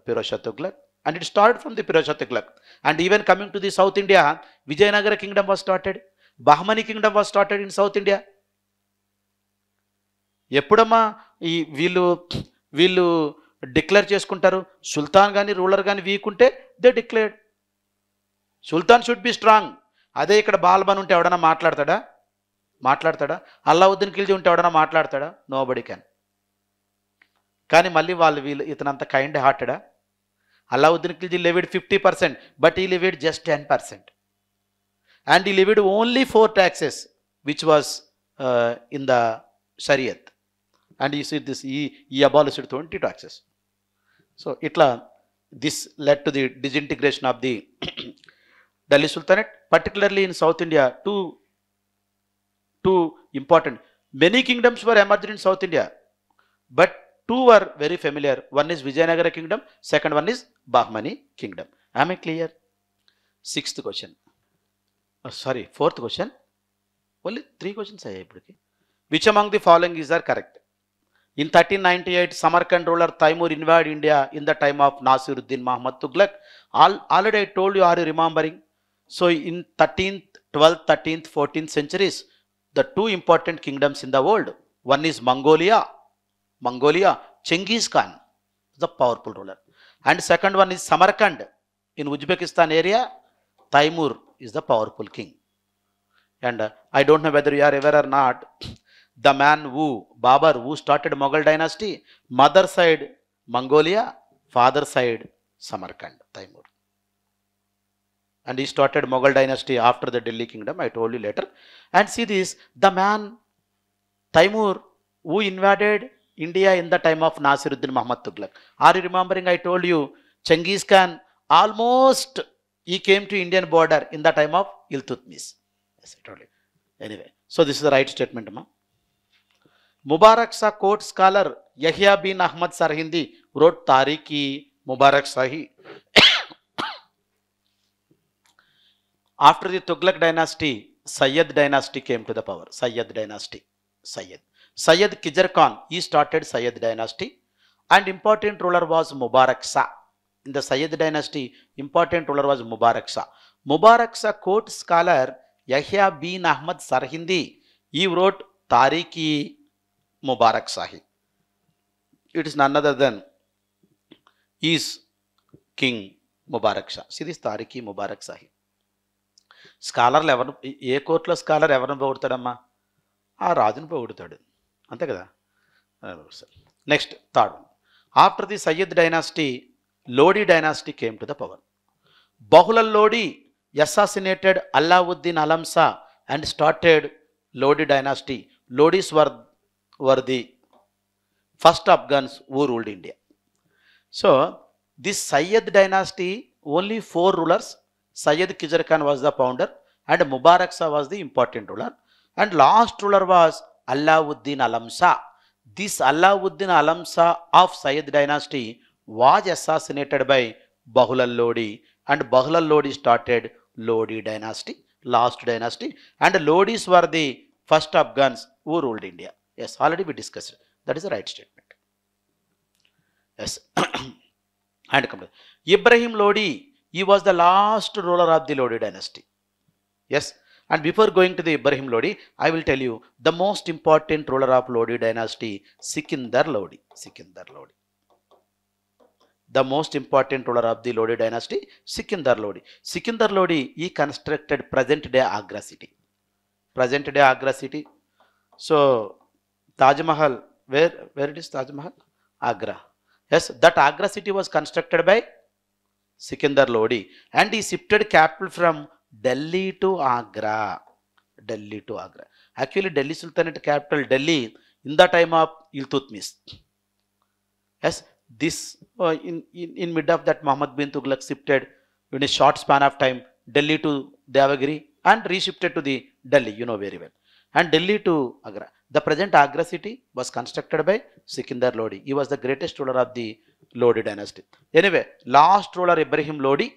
Firoz Shah Tughlaq, and it started from the Firoz Shah Tughlaq. And even coming to the South India, Vijayanagara kingdom was started, Bahmani kingdom was started in South India. ఎప్పుడమ్మా ఈ వీళ్ళు డిక్లేర్ చేసుకుంటారు? సుల్తాన్ కానీ రూలర్ కానీ వీక్ ఉంటే they declared Sultan should be strong. అదే ఇక్కడ బాల్బన్ ఉంటే ఎవడన్నా మాట్లాడతాడా? అల్లావుద్దీన్ ఖిల్జీ ఉంటే ఎవడన్నా మాట్లాడతాడా? Nobody can. కానీ మళ్ళీ వీళ్ళు ఇతనంత కైండ్ హార్టెడా? Alauddin Khilji levied 50%, but he levied just 10%. And he levied only 4 taxes, which was in the Shariat. And you see this, he abolished 20 taxes. So this led to the disintegration of the Delhi Sultanate, particularly in South India. Two important, many kingdoms were emerged in South India, but 2 were very familiar. One is Vijayanagara kingdom, second one is Bahmani kingdom. Am I clear? Sixth question. Fourth question. Only 3 questions are here. Which among the following is are correct? In 1398, Samarkand ruler Taimur invaded India in the time of Nasiruddin Muhammad Tughlaq. Already I told you, are you remembering? So in 13th, 12th, 13th, 14th centuries, the 2 important kingdoms in the world, one is Mongolia, Genghis Khan, the powerful ruler. And second one is Samarkand in Uzbekistan area, Taimur is the powerful king. And I don't know whether you are aware or not, the man Babur, who started Mughal dynasty, mother side Mongolia, father side Samarkand, Taimur. And he started Mughal dynasty after the Delhi kingdom, I told you later. And see this, the man Taimur, who invaded India in the time of Nasiruddin Muhammad Tughlaq. Are you remembering? I told you, Genghis Khan, almost he came to Indian border in the time of Iltutmish. Yes, I told you. Anyway, so this is the right statement, ma. Mubarak Shah court scholar Yahya bin Ahmad Sarhindi wrote Tariq-i-Mubarak Shahi. After the Tughlaq dynasty, Sayyid dynasty came to the power. Sayyid dynasty. Sayyid Khijar Khan, he started Sayyid dynasty, and important ruler was Mubarak Shah. In the Sayyid dynasty, important ruler was Mubarak Shah. Mubarak Shah court scholar Yahya bin Ahmad Sarhindi, he wrote Tariq-i-Mubarak Shahi. It is none other than his king Mubarak Shah. See this Tariq-i-Mubarak Shahi. స్కాలర్లు ఎవరు, ఏ కోర్టులో స్కాలర్ ఎవరిని పొగుడతాడమ్మా? ఆ రాజుని పొగుడతాడు, అంతే కదా. Next third, after the Sayyid dynasty, Lodi dynasty came to the power. Bahlul Lodi assassinated Alauddin Alam Shah and started Lodi dynasty. Lodis were the first Afghans who ruled India. So this Sayyid dynasty, only 4 rulers. Sayyid Khijar Khan was the founder and Mubarak Shah was the important ruler, and last ruler was Alauddin Alam Shah. This Alauddin Alam Shah of Sayyid dynasty was assassinated by Bahulal Lodi, and Bahulal Lodi started Lodi dynasty, last dynasty, and Lodis were the first Afghans who ruled India. Yes, already we discussed. That is the right statement. Yes. And come to Ibrahim Lodi, he was the last ruler of the Lodi dynasty. Yes. And before going to the Ibrahim Lodi, I will tell you the most important ruler of Lodi dynasty, Sikandar Lodi. Sikandar Lodi. The most important ruler of the Lodi dynasty, Sikandar Lodi. Sikandar Lodi, he constructed present day Agra city. Present day Agra city. So Taj Mahal, where it is Taj Mahal? Agra. Yes, that Agra city was constructed by Sikandar Lodi, and he shifted capital from Delhi to Agra. Delhi to Agra. Actually, Delhi Sultanate capital, Delhi, in the time of Iltutmish. Yes, this in mid of that, Muhammad bin Tughlaq shifted in a short span of time Delhi to Devagiri and reshifted to the Delhi, you know very well, and Delhi to Agra. The present Agra city was constructed by Sikandar Lodi. He was the greatest ruler of the Lodi dynasty. Anyway, last ruler Ibrahim Lodi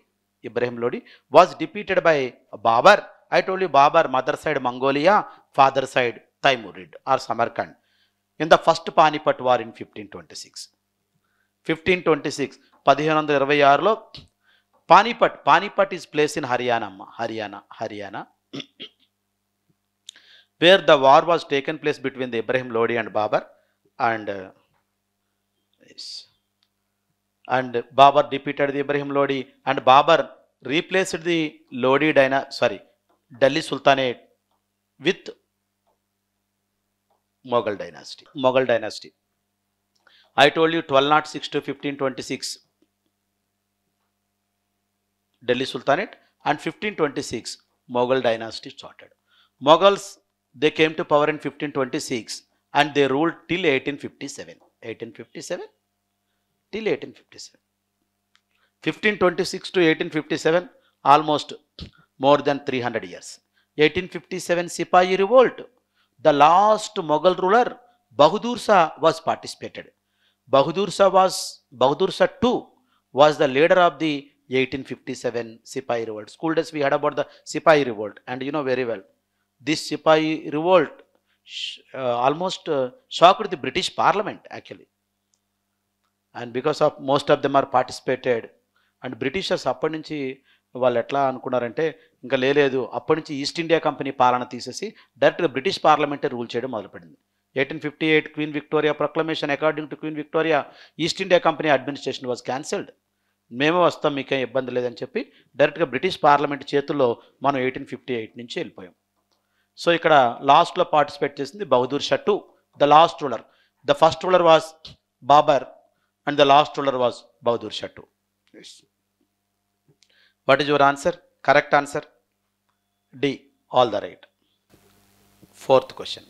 was defeated by Babur. I told you Babur, mother side Mongolia, father side Taimurid or Samarkand, in the first Panipat war in 1526. 1526 Panipat is placed in Haryana, where the war was taken place between the Ibrahim Lodi and Babur, and Babur defeated the Ibrahim Lodi, and Babur replaced the Delhi Sultanate with Mughal dynasty. I told you 1206 to 1526. Delhi Sultanate, and 1526 Mughal dynasty started. Mughals, they came to power in 1526 and they ruled till 1857. 1857 till 1857. 1526 to 1857, almost more than 300 years. 1857 Sipahi revolt. The last Mughal ruler Bahadur Shah was participated. Bahadur Shah too was the leader of the 1857 Sipahi revolt. School days we heard about the Sipahi revolt, and you know very well. This Sipahi revolt almost shocked the British Parliament actually, and because of most of them are participated, and Britishers అప్పటి నుంచి వాళ్ళు ఎట్లా అనుకున్నారంటే ఇంకా లేదు, అప్పటి నుంచి ఈస్ట్ ఇండియా కంపెనీ పాలన తీసేసి డైరెక్ట్గా బ్రిటిష్ పార్లమెంటే రూల్ చేయడం మొదలుపెట్టింది. 1858 queen Victoria proclamation, according to queen Victoria east India company administration was cancelled. మేమే వస్తాం, మీకేం ఇబ్బంది లేదని చెప్పి డైరెక్ట్గా బ్రిటిష్ పార్లమెంట్ చేతుల్లో మనం 1858 నుంచి వెళ్ళిపోయాం. సో ఇక్కడ లాస్ట్లో పార్టిసిపేట్ చేసింది Bahadur Shah two, the last ruler. The first ruler was Babur and the last ruler was Bahadur Shah two. What is your answer? Correct answer D, all the right. Fourth question.